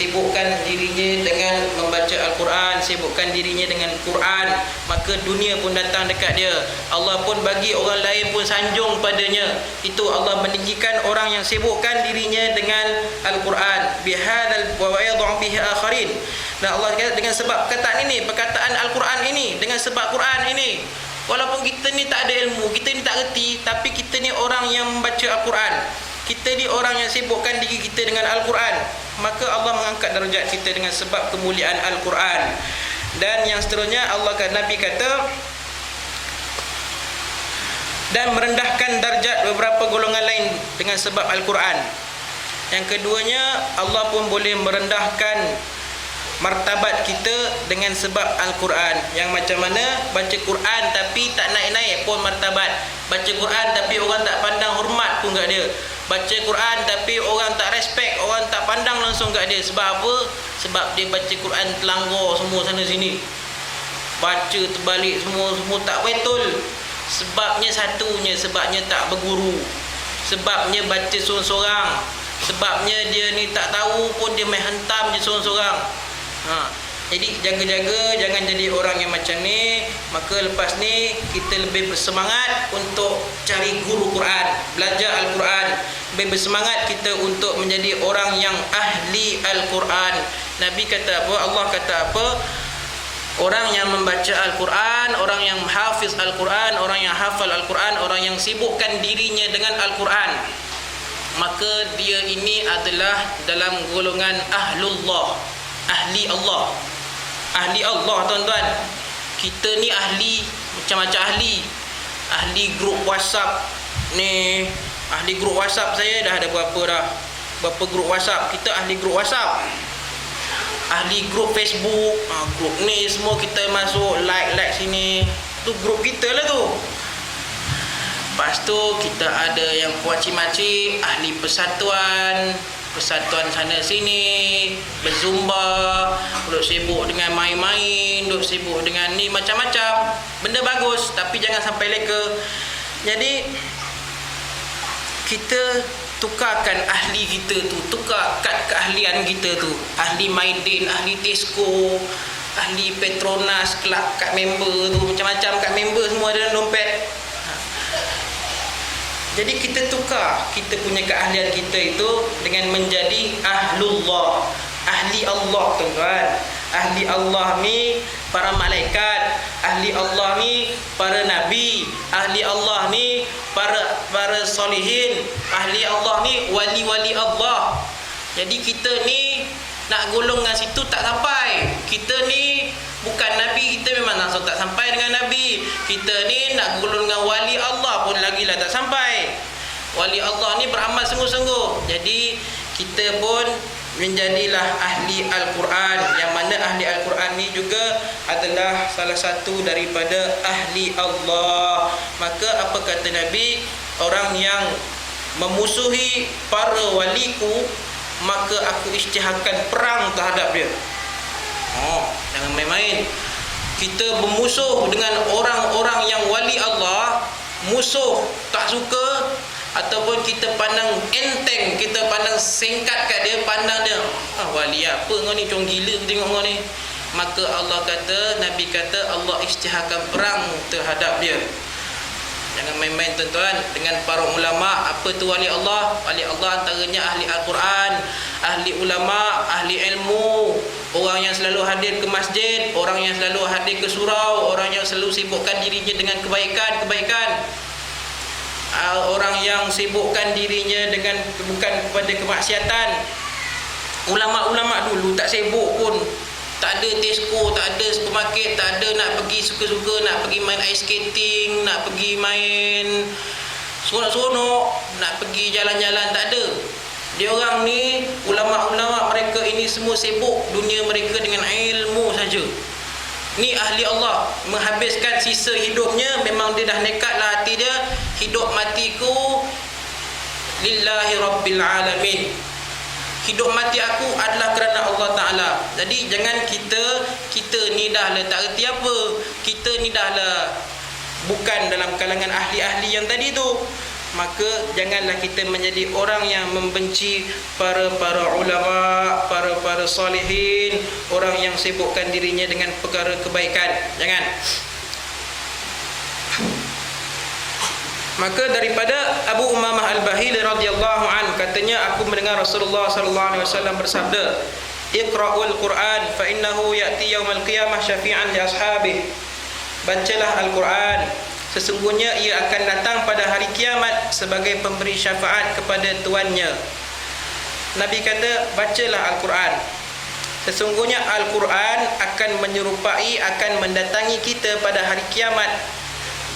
sibukkan dirinya dengan membaca Al-Quran, sibukkan dirinya dengan Quran, maka dunia pun datang dekat dia. Allah pun bagi orang lain pun sanjung padanya. Itu Allah meninggikan orang yang sibukkan dirinya dengan Al-Quran. Bihadzal wa yad'u bihi akharin. Dan Allah kata dengan sebab perkataan ini, perkataan Al-Quran ini, dengan sebab Quran ini, walaupun kita ni tak ada ilmu, kita ni tak reti, tapi kita ni orang yang membaca Al-Quran, kita ni orang yang sibukkan diri kita dengan Al-Quran, maka Allah mengangkat darjat kita dengan sebab kemuliaan Al-Quran. Dan yang seterusnya Allah kata, Nabi kata, dan merendahkan darjat beberapa golongan lain dengan sebab Al-Quran. Yang keduanya, Allah pun boleh merendahkan martabat kita dengan sebab Al-Quran. Yang macam mana baca Quran tapi tak naik-naik pun martabat, baca Quran tapi orang tak pandang hormat pun kat dia, baca Quran tapi orang tak respect, orang tak pandang langsung kat dia. Sebab apa? Sebab dia baca Quran terlanggar semua sana sini, baca terbalik semua tak betul. Sebabnya satunya, sebabnya tak berguru, sebabnya baca sorang-sorang, sebabnya dia ni tak tahu pun dia main hentam je sorang-sorang. Jadi jaga-jaga jangan jadi orang yang macam ni. Maka lepas ni kita lebih bersemangat untuk cari guru Quran, belajar Al-Quran. Lebih bersemangat kita untuk menjadi orang yang ahli Al-Quran. Nabi kata apa? Allah kata apa? Orang yang membaca Al-Quran, orang yang hafiz Al-Quran, orang yang hafal Al-Quran, orang yang sibukkan dirinya dengan Al-Quran, maka dia ini adalah dalam golongan ahlullah, ahli Allah. Ahli Allah, tuan-tuan. Kita ni ahli, macam-macam ahli. Ahli grup WhatsApp ni, ahli grup WhatsApp saya dah ada berapa grup WhatsApp. Kita ahli grup WhatsApp. Ahli grup Facebook, grup ni semua kita masuk, like sini. Tu grup kita lah tu. Lepas tu kita ada yang pakcik-makcik, ahli persatuan sana sini, berzumba, duduk sibuk dengan main-main, duduk sibuk dengan ni, macam-macam. Benda bagus tapi jangan sampai leka. Jadi kita tukarkan ahli kita tu, tukar kad keahlian kita tu. Ahli Maidin, ahli Tesco, ahli Petronas, kelab kad member tu, macam-macam kad member semua ada dalam dompet. Jadi kita tukar kita punya keahlian kita itu dengan menjadi ahlullah, ahli Allah, tuan-tuan. Ahli Allah ni para malaikat, ahli Allah ni para nabi, ahli Allah ni para solihin, ahli Allah ni wali-wali Allah. Jadi kita ni nak golongan situ tak sampai. Kita ni bukan nabi, kita memang langsung tak sampai dengan nabi. Kita ni nak golongan wali Allah pun lagilah tak sampai. Wali Allah ni beramal sungguh-sungguh. Jadi kita pun menjadilah ahli Al-Quran, yang mana ahli Al-Quran ni juga adalah salah satu daripada ahli Allah. Maka apa kata Nabi? Orang yang memusuhi para waliku, maka aku isytiharkan perang terhadap dia. Jangan main-main. Kita bermusuh dengan orang-orang yang wali Allah, musuh tak suka, ataupun kita pandang enteng, kita pandang singkat kat dia, pandang dia, wali apa kau ni, cong gila tengok kau ni. Maka Allah kata, Nabi kata, Allah isytiharkan perang terhadap dia. Jangan main-main, tuan-tuan, dengan para ulama. Apa tu wali Allah? Wali Allah antaranya ahli Al-Quran, ahli ulama, ahli ilmu, orang yang selalu hadir ke masjid, orang yang selalu hadir ke surau, orang yang selalu sibukkan dirinya dengan kebaikan, orang yang sibukkan dirinya dengan bukan kepada kemaksiatan. Ulama-ulama dulu tak sibuk pun, tak ada Tesco, tak ada supermarket, tak ada nak pergi suka-suka, nak pergi main ice skating, nak pergi main seronok-seronok, nak pergi jalan-jalan, tak ada. Dia orang ni, ulama-ulama mereka ini semua sibuk dunia mereka dengan ilmu saja. Ni ahli Allah, menghabiskan sisa hidupnya, memang dia dah nekatlah hati dia, hidup matiku lillahi rabbil alamin. Hidup mati aku adalah kerana Allah Ta'ala. Jadi jangan kita ni dah lah tak reti apa, kita ni dah lah bukan dalam kalangan ahli-ahli yang tadi tu. Maka janganlah kita menjadi orang yang membenci para ulama, para salihin, orang yang sibukkan dirinya dengan perkara kebaikan. Jangan. Maka daripada Abu Umamah Al-Bahili radhiyallahu an, katanya aku mendengar Rasulullah sallallahu alaihi wasallam bersabda, Iqra'ul Quran fa innahu ya'ti yaumal qiyamah syafi'an li ashabihi. Bacalah Al-Quran, sesungguhnya ia akan datang pada hari kiamat sebagai pemberi syafaat kepada tuannya. Nabi kata, bacalah Al-Quran. Sesungguhnya Al-Quran akan menyerupai, akan mendatangi kita pada hari kiamat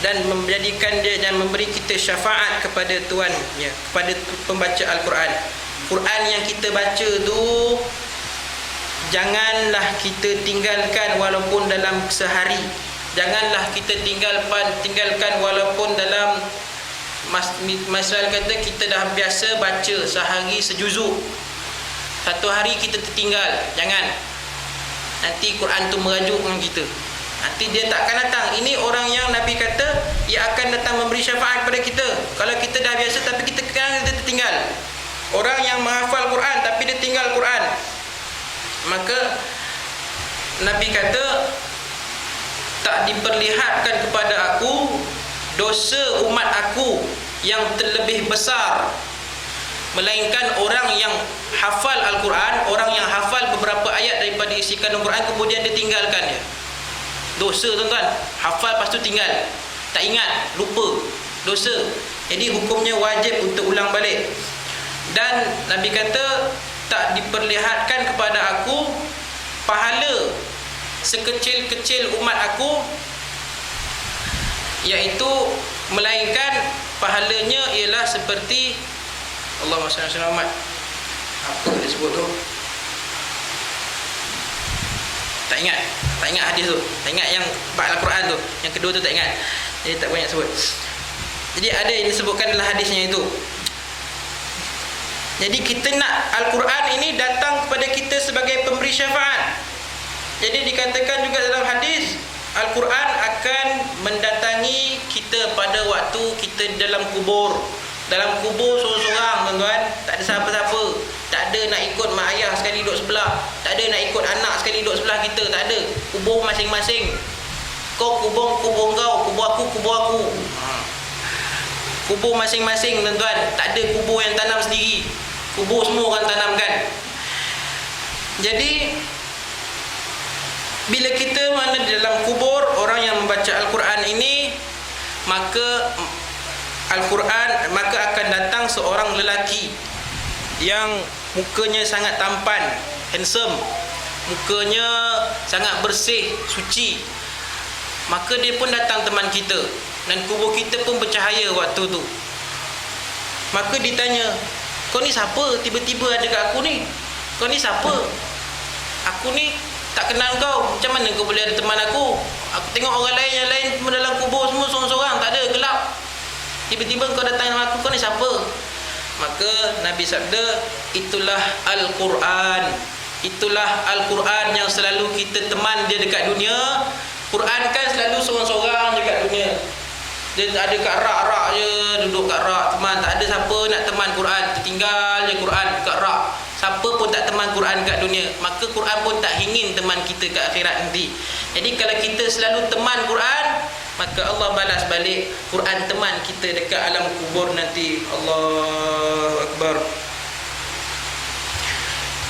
dan menjadikan dia dan memberi kita syafaat kepada tuannya, kepada pembaca Al-Quran. Quran yang kita baca tu janganlah kita tinggalkan walaupun dalam sehari. Janganlah kita tinggalkan walaupun dalam masalah kata kita dah biasa baca sehari sejuzuk, satu hari kita tertinggal. Jangan. Nanti Quran tu merajuk dengan kita. Nanti dia tak akan datang. Ini orang yang Nabi kata ia akan datang memberi syafaat kepada kita. Kalau kita dah biasa tapi kita tertinggal. Orang yang menghafal Quran tapi dia tinggal Quran, maka Nabi kata, tak diperlihatkan kepada aku dosa umat aku yang terlebih besar, melainkan orang yang hafal Al-Quran, orang yang hafal beberapa ayat daripada isi kandung Quran kemudian dia tinggalkan dia. Dosa tuan-tuan, hafal lepas tu tinggal, tak ingat, lupa, dosa. Jadi hukumnya wajib untuk ulang balik. Dan Nabi kata, tak diperlihatkan kepada aku pahala sekecil-kecil umat aku, iaitu melainkan pahalanya ialah seperti Allahumma salli ala Muhammad. Apa dia sebut tu? Tak ingat hadis tu. Tak ingat yang bab Al-Quran tu. Yang kedua tu tak ingat. Jadi tak banyak sebut. Jadi ada yang disebutkan dalam hadisnya itu. Jadi kita nak Al-Quran ini datang kepada kita sebagai pemberi syafaat. Jadi dikatakan juga dalam hadis, Al-Quran akan mendatangi kita pada waktu kita dalam kubur. Dalam kubur sorang-sorang tuan-tuan, tak ada siapa-siapa. Tak ada nak ikut mak ayah sekali duduk sebelah, tak ada nak ikut anak sekali duduk sebelah kita, tak ada. Kubur masing-masing. Kau kubur kau, kubur aku kubur masing-masing tuan-tuan. Tak ada kubur yang tanam sendiri. Kubur semua orang tanamkan. Jadi bila kita mana dalam kubur orang yang membaca Al-Quran ini, maka Al-Quran, maka akan datang seorang lelaki yang mukanya sangat tampan, handsome, mukanya sangat bersih, suci. Maka dia pun datang teman kita dan kubur kita pun bercahaya waktu tu. Maka ditanya, kau ni siapa? Tiba-tiba ada kat aku ni. Kau ni siapa? Aku ni tak kenal kau. Macam mana kau boleh ada teman aku? Aku tengok orang lain yang lain dalam kubur semua sorang-sorang, tak ada, gelap. Tiba-tiba kau datang dengan aku, kau ni siapa? Maka Nabi sabda, itulah Al-Quran. Itulah Al-Quran yang selalu kita teman dia dekat dunia. Quran kan selalu sorang-sorang dekat dunia. Dia ada kat rak-rak je, duduk kat rak teman. Tak ada siapa nak teman Quran. Tertinggal je Quran kat rak. Siapa pun tak teman Quran kat dunia. Maka Quran pun tak ingin teman kita kat akhirat nanti. Jadi kalau kita selalu teman Quran, maka Allah balas balik Quran teman kita dekat alam kubur nanti. Allahu Akbar.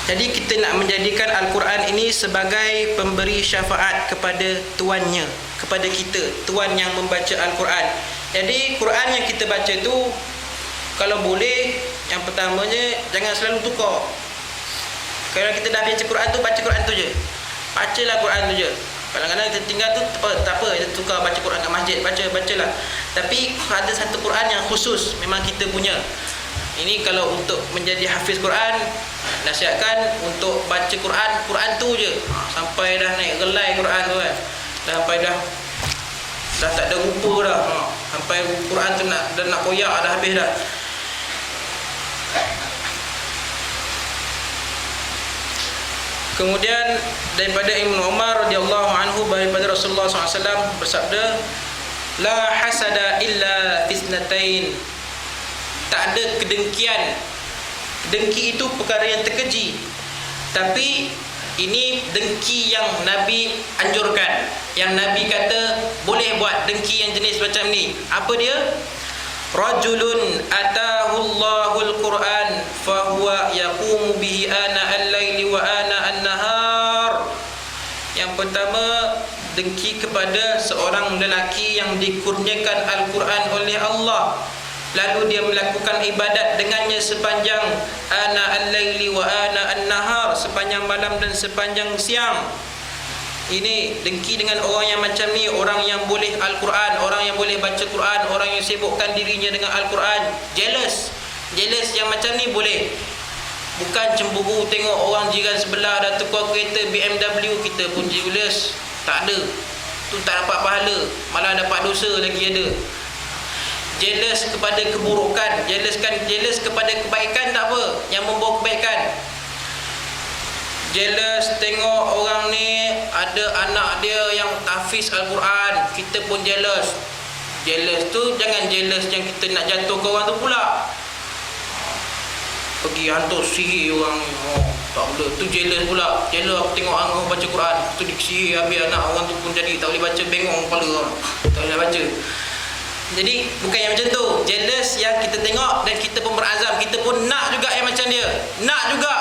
Jadi kita nak menjadikan Al-Quran ini sebagai pemberi syafaat kepada tuannya, kepada kita, tuan yang membaca Al-Quran. Jadi Quran yang kita baca tu, kalau boleh, yang pertamanya jangan selalu tukar. Kalau kita dah baca Quran tu je. Bacalah Quran tu je. Kadang-kadang kita tinggal tu tak apa, kita tukar baca Quran kat masjid, bacalah. Tapi ada satu Quran yang khusus, memang kita punya. Ini kalau untuk menjadi hafiz Quran, nasihatkan untuk baca Quran tu je. Sampai dah naik gelai Quran tu kan. Sampai dah tak ada rupa dah. Sampai Quran tu nak koyak dah habis dah. Kemudian daripada Ibnu Umar radhiyallahu anhu, daripada Rasulullah SAW bersabda, la hasada illa isnatain. Tak ada kedengkian. Dengki itu perkara yang terkeji. Tapi ini dengki yang Nabi anjurkan, yang Nabi kata boleh buat dengki yang jenis macam ni. Apa dia? Rajulun atahu Allahul Quran fahuwa yaqumu bihi ana al-laili wa ana pertama, dengki kepada seorang lelaki yang dikurniakan Al-Quran oleh Allah, lalu dia melakukan ibadat dengannya sepanjang ana al-laili wa ana an-nahar, sepanjang malam dan sepanjang siang. Ini dengki dengan orang yang macam ni, orang yang boleh Al-Quran, orang yang boleh baca Quran, orang yang sibukkan dirinya dengan Al-Quran. Jealous yang macam ni boleh. Bukan cemburu tengok orang jiran sebelah dah tukar kereta BMW, kita pun jealous. Tak ada. Tu tak dapat pahala, malah dapat dosa lagi ada. Jealous kepada keburukan, jealous kepada kebaikan tak apa, yang membawa kebaikan. Jealous tengok orang ni ada anak dia yang tahfiz Al-Quran, kita pun jealous. Jealous tu jangan jealous yang kita nak jatuh ke orang tu pula. Pergi hantar sihir orang ni, tak boleh, tu jealous pula. Jealous aku tengok orang baca Quran, tu disihir habis anak orang tu pun jadi tak boleh baca, bengong kepala, tak boleh baca. Jadi bukan yang macam tu. Jealous yang kita tengok dan kita pun berazam, kita pun nak juga yang macam dia, nak juga.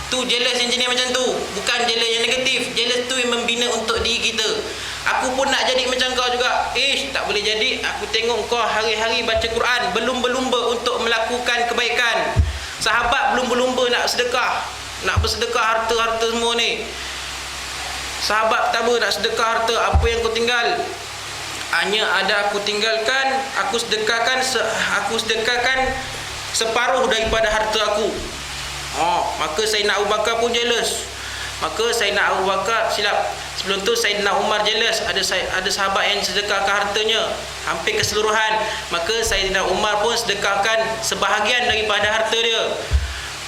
Tu jealous yang jenis macam tu, bukan jealous yang negatif. Jealous tu yang membina untuk diri kita. Aku pun nak jadi macam kau juga. Tak boleh jadi. Aku tengok kau hari-hari baca Quran, belum berlumba untuk melakukan kebaikan. Sahabat belum berlumba nak sedekah, nak bersedekah harta-harta semua ni. Sahabat pertama nak sedekah harta, apa yang kau tinggal? Hanya ada aku tinggalkan, aku sedekahkan separuh daripada harta aku. Maka Sayyidina Abu Bakar pun jealous. Maka Sayyidina Abu Bakar, silap, sebelum tu Sayyidina Umar jealous. Ada sahabat yang sedekahkan hartanya hampir keseluruhan. Maka Sayyidina Umar pun sedekahkan sebahagian daripada harta dia.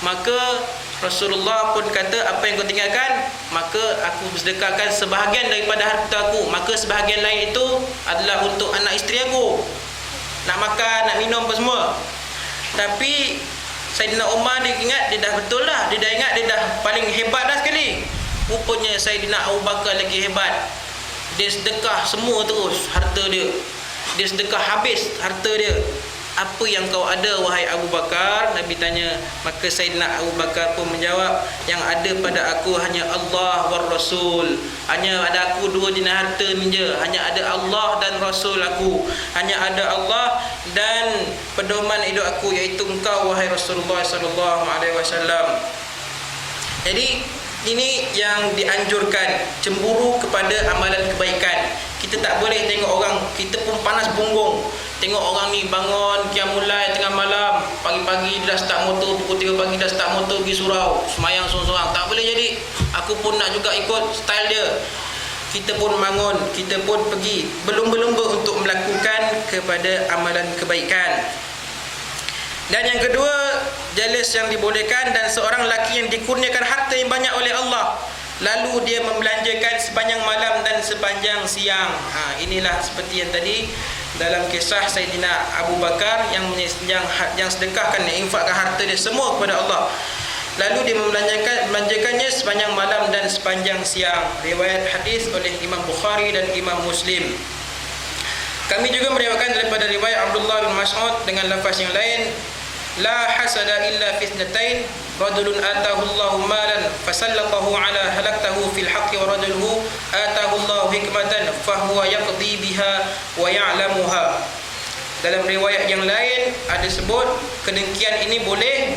Maka Rasulullah pun kata, apa yang kau tinggalkan? Maka aku sedekahkan sebahagian daripada harta aku. Maka sebahagian lain itu adalah untuk anak isteri aku, nak makan, nak minum apa semua. Tapi Sayyidina Umar dia ingat, dia dah betul lah, dia dah ingat dia dah paling hebat dah sekali. Rupanya Sayyidina Abu Bakar lagi hebat. Dia sedekah semua terus harta dia. Dia sedekah habis harta dia. Apa yang kau ada wahai Abu Bakar? Nabi tanya. Maka Sayyidina Abu Bakar pun menjawab, yang ada pada aku hanya Allah war Rasul. Hanya ada aku dua jenis harta ni je. Hanya ada Allah dan Rasul aku. Hanya ada Allah dan pedoman hidup aku, iaitu engkau wahai Rasulullah sallallahu alaihi wasallam. Jadi ini yang dianjurkan, cemburu kepada amalan kebaikan. Kita tak boleh tengok orang, kita pun panas punggung. Tengok orang ni bangun qiyamul lail tengah malam, pagi-pagi dah start motor, pukul 3 pagi dah start motor pergi surau, semayang sorang-sorang. Tak boleh jadi. Aku pun nak juga ikut style dia. Kita pun bangun, kita pun pergi, berlumba-lumba untuk melakukan kepada amalan kebaikan. Dan yang kedua, jealous yang dibolehkan, dan seorang lelaki yang dikurniakan harta yang banyak oleh Allah, lalu dia membelanjakan sepanjang malam dan sepanjang siang. Inilah seperti yang tadi dalam kisah Sayyidina Abu Bakar yang sedekahkan, yang infakkan harta dia semua kepada Allah. Lalu dia membelanjakannya sepanjang malam dan sepanjang siang. Riwayat hadis oleh Imam Bukhari dan Imam Muslim. Kami juga meriwayatkan daripada riwayat Abdullah bin Mas'ud dengan lafaz yang lain, la hasada illa fi ithnatain, rajulun atahu Allahu malan fasallatahu ala halaktahu fil haqqi wa rajuluhu atahu Allahu hikmatan fahuwa yaqdi biha wa ya'lamuha. Dalam riwayat yang lain ada sebut kedengkian ini boleh,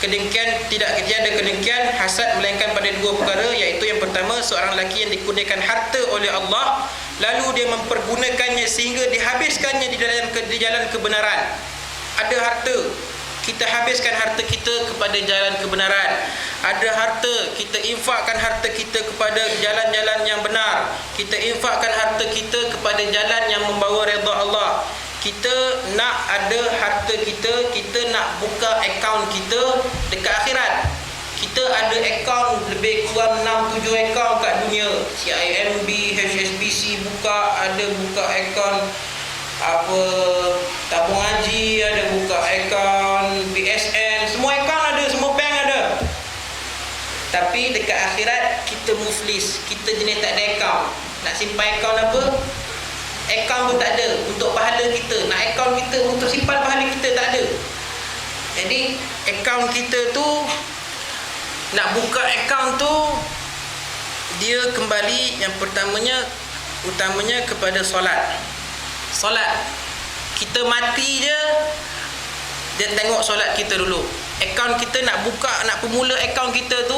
kedengkian tidak ada kedengkian hasad melainkan pada dua perkara, iaitu yang pertama, seorang lelaki yang dikurniakan harta oleh Allah lalu dia mempergunakannya sehingga dihabiskannya di jalan kebenaran. Ada harta, kita habiskan harta kita kepada jalan kebenaran. Ada harta, kita infakkan harta kita kepada jalan-jalan yang benar. Kita infakkan harta kita kepada jalan yang membawa redha Allah. Kita nak ada harta kita, kita nak buka akaun kita dekat akhirat. Kita ada akaun lebih kurang 6-7 akaun kat dunia. CIMB, HSBC ada buka akaun apa, tabung haji ada buka akaun, BSN, semua akaun ada, semua bank ada. Tapi dekat akhirat kita muflis, kita jenis tak ada akaun. Nak simpan akaun apa? Akaun pun tak ada untuk pahala kita. Nak akaun kita untuk simpan pahala kita tak ada. Jadi akaun kita tu, nak buka akaun tu dia kembali yang utamanya kepada solat. Kita mati je, dia tengok solat kita dulu. Akaun kita nak buka, nak pemula akaun kita tu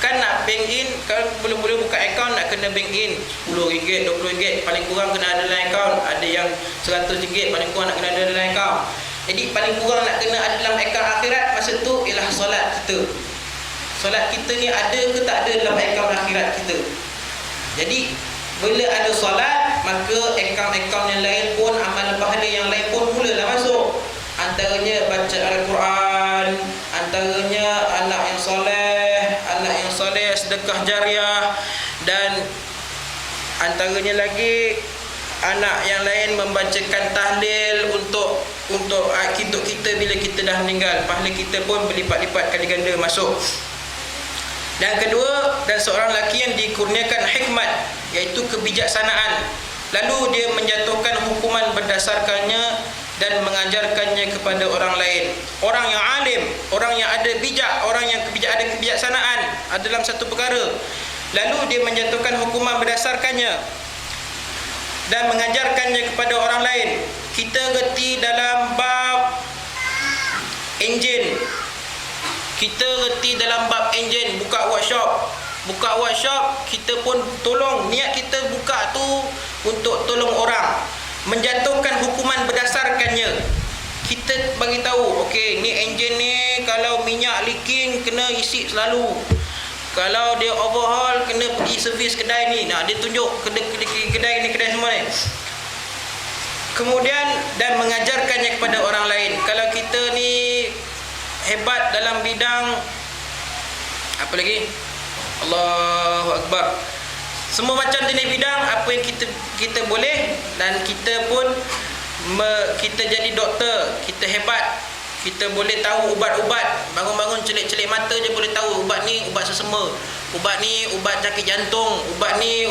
kan nak bank in. Kalau boleh buka akaun nak kena bank in RM10, RM20, paling kurang kena ada dalam akaun. Ada yang RM100, paling kurang nak kena ada dalam akaun. Jadi paling kurang nak kena ada dalam akaun akhirat masa tu ialah solat kita. Solat kita ni ada ke tak ada dalam akaun akhirat kita. Jadi bila ada solat, maka akaun-akaun yang lain pun, amal pahala yang lain pun mulalah masuk. Antaranya baca Al-Quran, antaranya anak yang soleh, sedekah jariah, dan antaranya lagi anak yang lain membacakan tahlil untuk kita bila kita dah meninggal. Pahala kita pun berlipat-lipat kali ganda masuk. Dan kedua, dan seorang lelaki yang dikurniakan hikmat, iaitu kebijaksanaan, lalu dia menjatuhkan hukuman berdasarkannya dan mengajarkannya kepada orang lain. Orang yang alim, orang yang ada bijak, orang yang ada kebijaksanaan ada dalam satu perkara, lalu dia menjatuhkan hukuman berdasarkannya dan mengajarkannya kepada orang lain. Kita reti dalam bab enjin, buka workshop, kita pun tolong, niat kita buka tu untuk tolong orang. Menjatuhkan hukuman berdasarkannya. Kita bagi tahu, okey, ni enjin ni kalau minyak leaking kena isi selalu. Kalau dia overhaul kena pergi servis kedai ni. Nah, dia tunjuk kedai semua ni. Kemudian dan mengajarkannya kepada orang lain. Kalau kita ni hebat dalam bidang apa lagi? Allahu Akbar. Semua macam jenis bidang apa yang kita boleh, dan kita pun kita jadi doktor, kita hebat, kita boleh tahu ubat-ubat. Bangun-bangun celik-celik mata je boleh tahu ubat ni ubat sesama, ubat ni ubat sakit jantung, ubat ni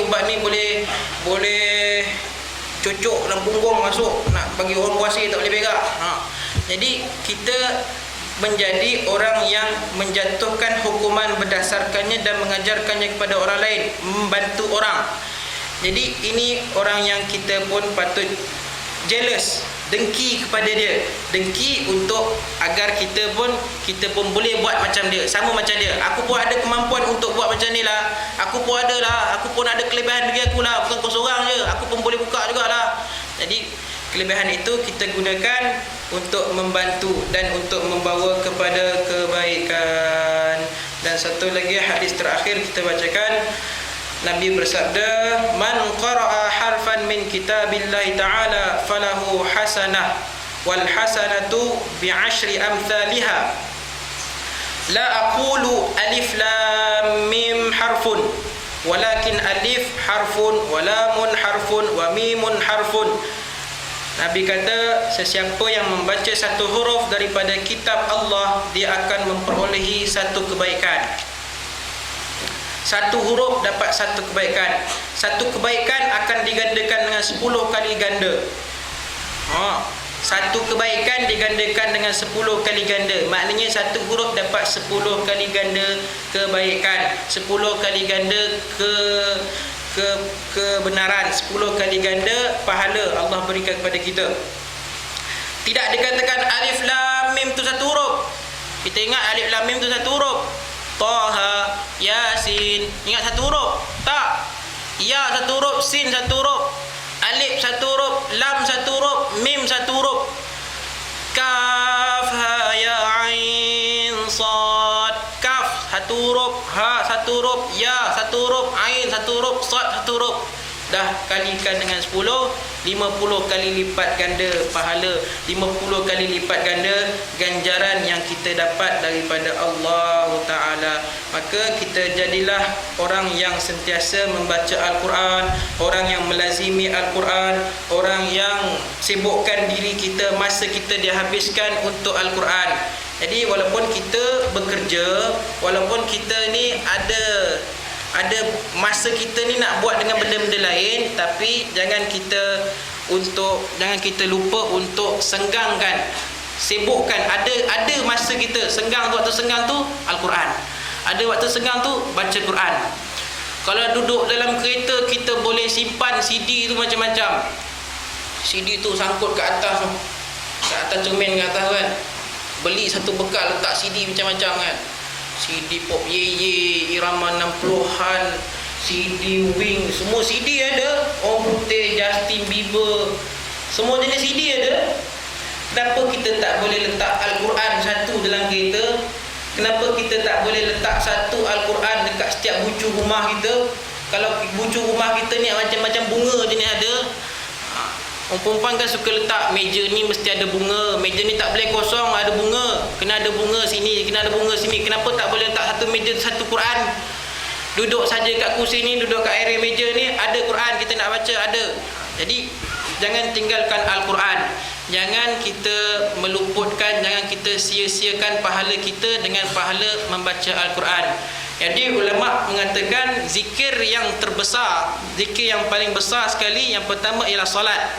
boleh cucuk dalam punggung masuk, nak bagi orang puasa tak boleh berak. Jadi kita menjadi orang yang menjatuhkan hukuman berdasarkannya dan mengajarkannya kepada orang lain, membantu orang. Jadi ini orang yang kita pun patut jealous, dengki kepada dia, dengki untuk agar kita pun boleh buat macam dia, sama macam dia. Aku pun ada kemampuan untuk buat macam ni lah, aku pun ada kelebihan diri aku lah, bukan kau seorang je, aku pun boleh buka jugalah. Jadi kelebihan itu kita gunakan untuk membantu dan untuk membawa kepada kebaikan. Dan satu lagi hadis terakhir kita bacakan, Nabi bersabda, man qara'a harfan min kitabillahi ta'ala falahu hasanah wal hasanatu bi'ashri amthaliha. La aqulu alif lam mim harfun walakin alif harfun wa lamun harfun wa mimun harfun. Nabi kata, sesiapa yang membaca satu huruf daripada kitab Allah, dia akan memperolehi satu kebaikan. Satu huruf dapat satu kebaikan. Satu kebaikan akan digandakan dengan 10 kali ganda. Satu kebaikan digandakan dengan 10 kali ganda. Maknanya satu huruf dapat 10 kali ganda kebaikan, 10 kali ganda kebenaran, 10 kali ganda pahala Allah berikan kepada kita. Tidak dikatakan alif lam mim tu satu huruf. Kita ingat alif lam mim tu satu huruf. Taha, Yasin, ingat satu huruf? Tak. Ya satu huruf, sin satu huruf, alif satu huruf, lam satu huruf, mim satu huruf. Kaf, ha, ya, ain, sad. Kaf satu huruf, ha satu huruf, ya satu huruf, ain satu huruf, sad satu huruf. Dah kalikan dengan 10, 50 kali lipat ganda pahala, 50 kali lipat ganda ganjaran yang kita dapat daripada Allah Ta'ala. Maka kita jadilah orang yang sentiasa membaca Al-Quran, orang yang melazimi Al-Quran, orang yang sibukkan diri kita, masa kita dihabiskan untuk Al-Quran. Jadi walaupun kita bekerja, walaupun kita ni ada masa kita ni nak buat dengan benda-benda lain, tapi jangan kita lupa untuk senggangkan, sibukkan. Ada masa kita senggang, waktu senggang tu Al-Quran. Ada waktu senggang tu baca Quran. Kalau duduk dalam kereta, kita boleh simpan CD tu macam-macam. CD tu sangkut ke atas tu, ke atas cermin ke atas kan. Beli satu bekal, letak CD macam-macam kan. CD pop ye irama 60-an, CD Wing, semua CD ada. Orang Putih, Justin Bieber, semua jenis CD ada. Kenapa kita tak boleh letak Al-Quran satu dalam kereta? Kenapa kita tak boleh letak satu Al-Quran dekat setiap bucu rumah kita? Kalau bucu rumah kita ni macam-macam bunga jenis ada. Orang perempuan kan suka letak meja ni mesti ada bunga, meja ni tak boleh kosong, ada bunga, kena ada bunga sini, kena ada bunga sini. Kenapa tak boleh letak satu meja satu Quran? Duduk saja kat kursi ni, duduk kat area meja ni, ada Quran kita nak baca, ada. Jadi jangan tinggalkan Al-Quran. Jangan kita meluputkan, jangan kita sia-siakan pahala kita dengan pahala membaca Al-Quran. Jadi ulama mengatakan zikir yang terbesar, zikir yang paling besar sekali, yang pertama ialah solat.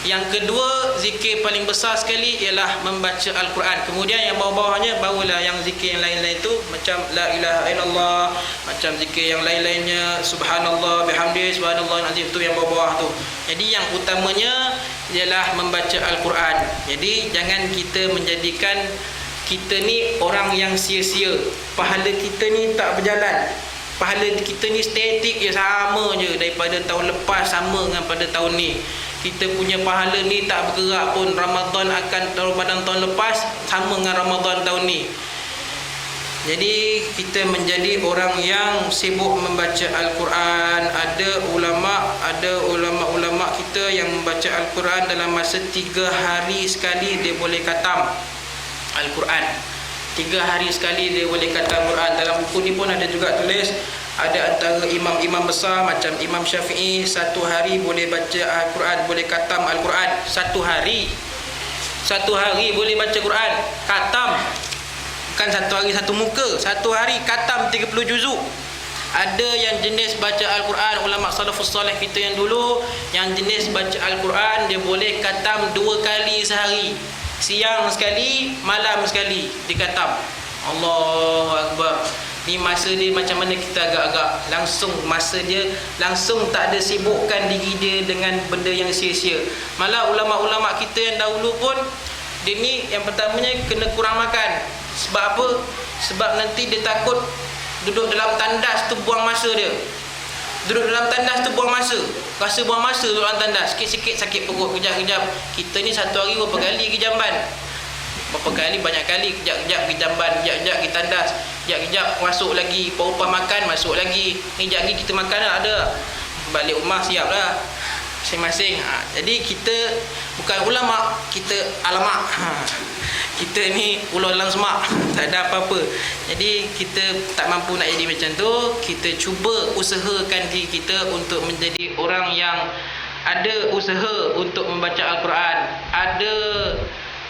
Yang kedua, zikir paling besar sekali ialah membaca Al-Quran. Kemudian yang bawah-bawahnya barulah yang zikir yang lain-lain itu, macam la ilaha illallah, macam zikir yang lain-lainnya, subhanallah bihamdi, subhanallah azim, itu yang bawah-bawah tu. Jadi yang utamanya ialah membaca Al-Quran. Jadi jangan kita menjadikan kita ni orang yang sia-sia. Pahala kita ni tak berjalan. Pahala kita ni statik je, sama je daripada tahun lepas, sama dengan pada tahun ni. Kita punya pahala ni tak bergerak pun. Ramadan tahun lepas sama dengan Ramadan tahun ni. Jadi kita menjadi orang yang sibuk membaca Al-Quran. Ada ulama-ulama kita yang membaca Al-Quran dalam masa 3 hari sekali dia boleh khatam Al-Quran. 3 hari sekali dia boleh khatam Quran. Dalam buku ni pun ada juga tulis, ada antara imam-imam besar macam Imam Syafi'i, 1 hari boleh baca Al-Quran, boleh khatam Al-Quran. 1 hari boleh baca Quran, khatam. Bukan 1 hari 1 muka, 1 hari khatam 30 juzuk. Ada yang jenis baca Al-Quran, ulama salafus salih kita yang dulu, yang jenis baca Al-Quran dia boleh khatam 2 kali sehari. Siang sekali, malam sekali dikhatam. Allahu Akbar. Ni masa dia macam mana kita agak-agak langsung, masa dia langsung tak ada sibukkan diri dia dengan benda yang sia-sia. Malah ulama-ulama kita yang dahulu pun, dia ni yang pertamanya kena kurang makan. Sebab apa? Sebab nanti dia takut duduk dalam tandas tu buang masa dia. Duduk dalam tandas tu buang masa. Rasa buang masa duduk dalam tandas. Sikit-sikit sakit perut, kejap-kejap. Kita ni 1 hari berapa kali pergi jamban? Berapa kali? Banyak kali. Kejap-kejap pergi jamban, kejap-kejap pergi tandas, kejap-kejap masuk lagi. Perupah makan, masuk lagi. Ni kejap lagi kita makan dah, ada. Balik rumah siap dah masing-masing. Jadi kita bukan ulama, kita alamak. Kita ni ular dalam semak, tak ada apa-apa. Jadi kita tak mampu nak jadi macam tu. Kita cuba usahakan diri kita untuk menjadi orang yang ada usaha untuk membaca Al-Quran. Ada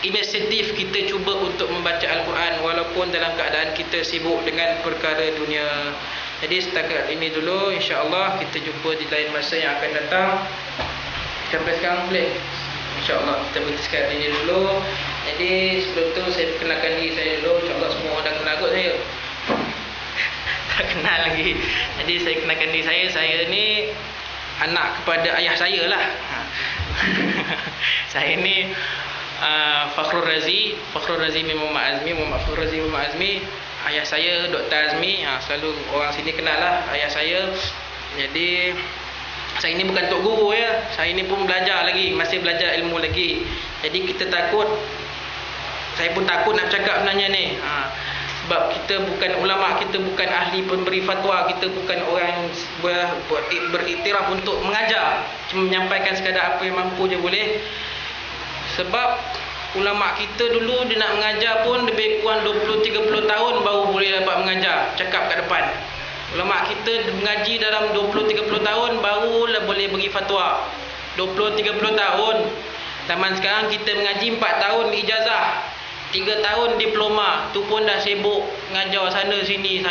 inisiatif kita cuba untuk membaca Al-Quran walaupun dalam keadaan kita sibuk dengan perkara dunia. Jadi setakat ini dulu, insya-Allah kita jumpa di lain masa yang akan datang. Sampai sekarang boleh, insya-Allah kita berhenti sekarang ini dulu. Jadi sebelum tu saya perkenalkan diri saya dulu. InsyaAllah semua orang dah kenal kot saya. Tak kenal lagi. Jadi saya kenalkan diri saya. Saya ni anak kepada ayah saya lah. Saya ni Fakhrul Razi Muhammad Azmi. Ayah saya Dr. Azmi. Selalu orang sini kenal lah ayah saya. Jadi saya ni bukan tok guru ya. Saya ni pun belajar lagi, masih belajar ilmu lagi. Jadi kita takut, saya pun takut nak cakap sebenarnya ni. Sebab kita bukan ulama, kita bukan ahli pemberi fatwa, kita bukan orang beriktiraf untuk mengajar. Cuma menyampaikan sekadar apa yang mampu je boleh. Sebab ulama kita dulu dia nak mengajar pun lebih kurang 20-30 tahun baru boleh dapat mengajar, cakap kat depan. Ulama kita mengaji dalam 20-30 tahun barulah boleh bagi fatwa. 20-30 tahun. Zaman sekarang kita mengaji 4 tahun ijazah, 3 tahun diploma, tu pun dah sibuk mengajar sana sini.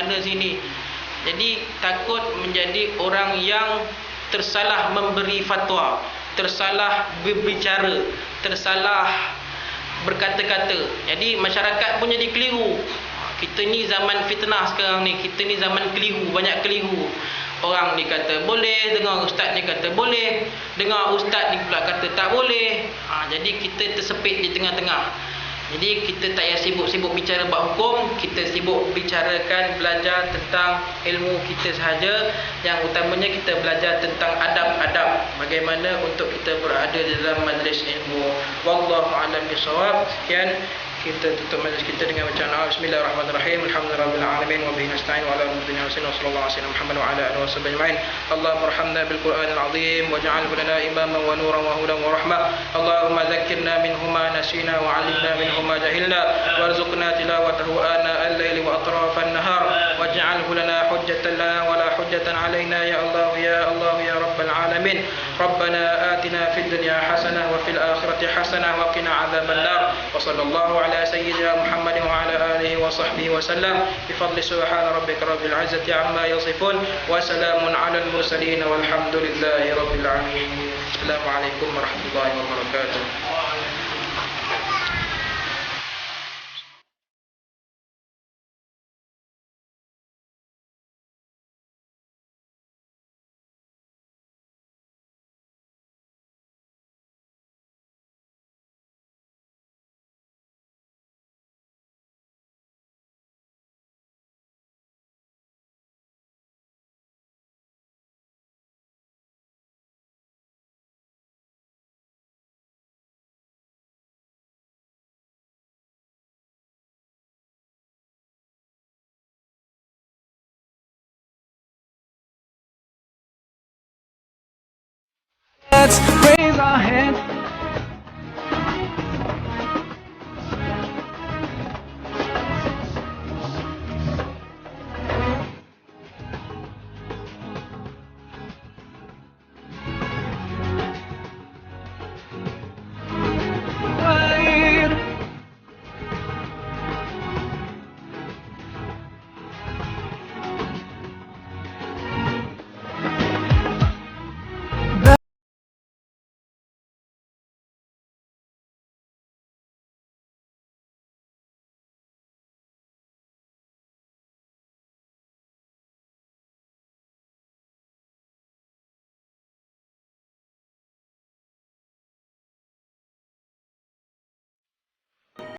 Jadi takut menjadi orang yang tersalah memberi fatwa, tersalah berbicara, tersalah berkata-kata. Jadi masyarakat pun jadi keliru. Kita ni zaman fitnah sekarang ni, kita ni zaman keliru, banyak keliru. orang ni kata boleh, dengar ustaz ni kata boleh, dengar ustaz ni pula kata tak boleh. Jadi kita tersepit di tengah-tengah. Jadi kita tak payah sibuk-sibuk bicara bab hukum, kita sibuk bicarakan belajar tentang ilmu kita sahaja. Yang utamanya kita belajar tentang adab-adab, bagaimana untuk kita berada di dalam majlis ilmu. Wallahu a'lam bishawab. Sekian, kita tutup majlis kita dengan bacaan Bismillahirrahmanirrahim. Alhamdulillahirabbil alamin wa bihi nasta'in wa ala ummatina wa sallallahu alaihi wa Muhammad wa ala alihi wa sahbihi ajma'in. Allahumma arhamna bil Qur'anil azim waj'alhu lana imaman wa nuran wa hudan wa rahmah. Allahumma dhakkirna minhu ma nasina wa 'allimna minhu ma jahilna warzuqna tilawatahu ana al-laili wa atrafan nahar waj'alhu lana hujjatan lana wa la hujjatan 'alaina ya Allah ya Allah ya rabbal alamin. Rabbana atina fid dunya hasanah wa fil akhirati hasanah wa qina 'adzaban nar. Wa sallallahu على سيدنا محمد وعلى آله وصحبه وسلم بفضل سبحان ربك رب العزة عما يصفون وسلام على المرسلين والحمد لله رب العالمين. السلام عليكم ورحمة الله وبركاته. Let's raise our hands.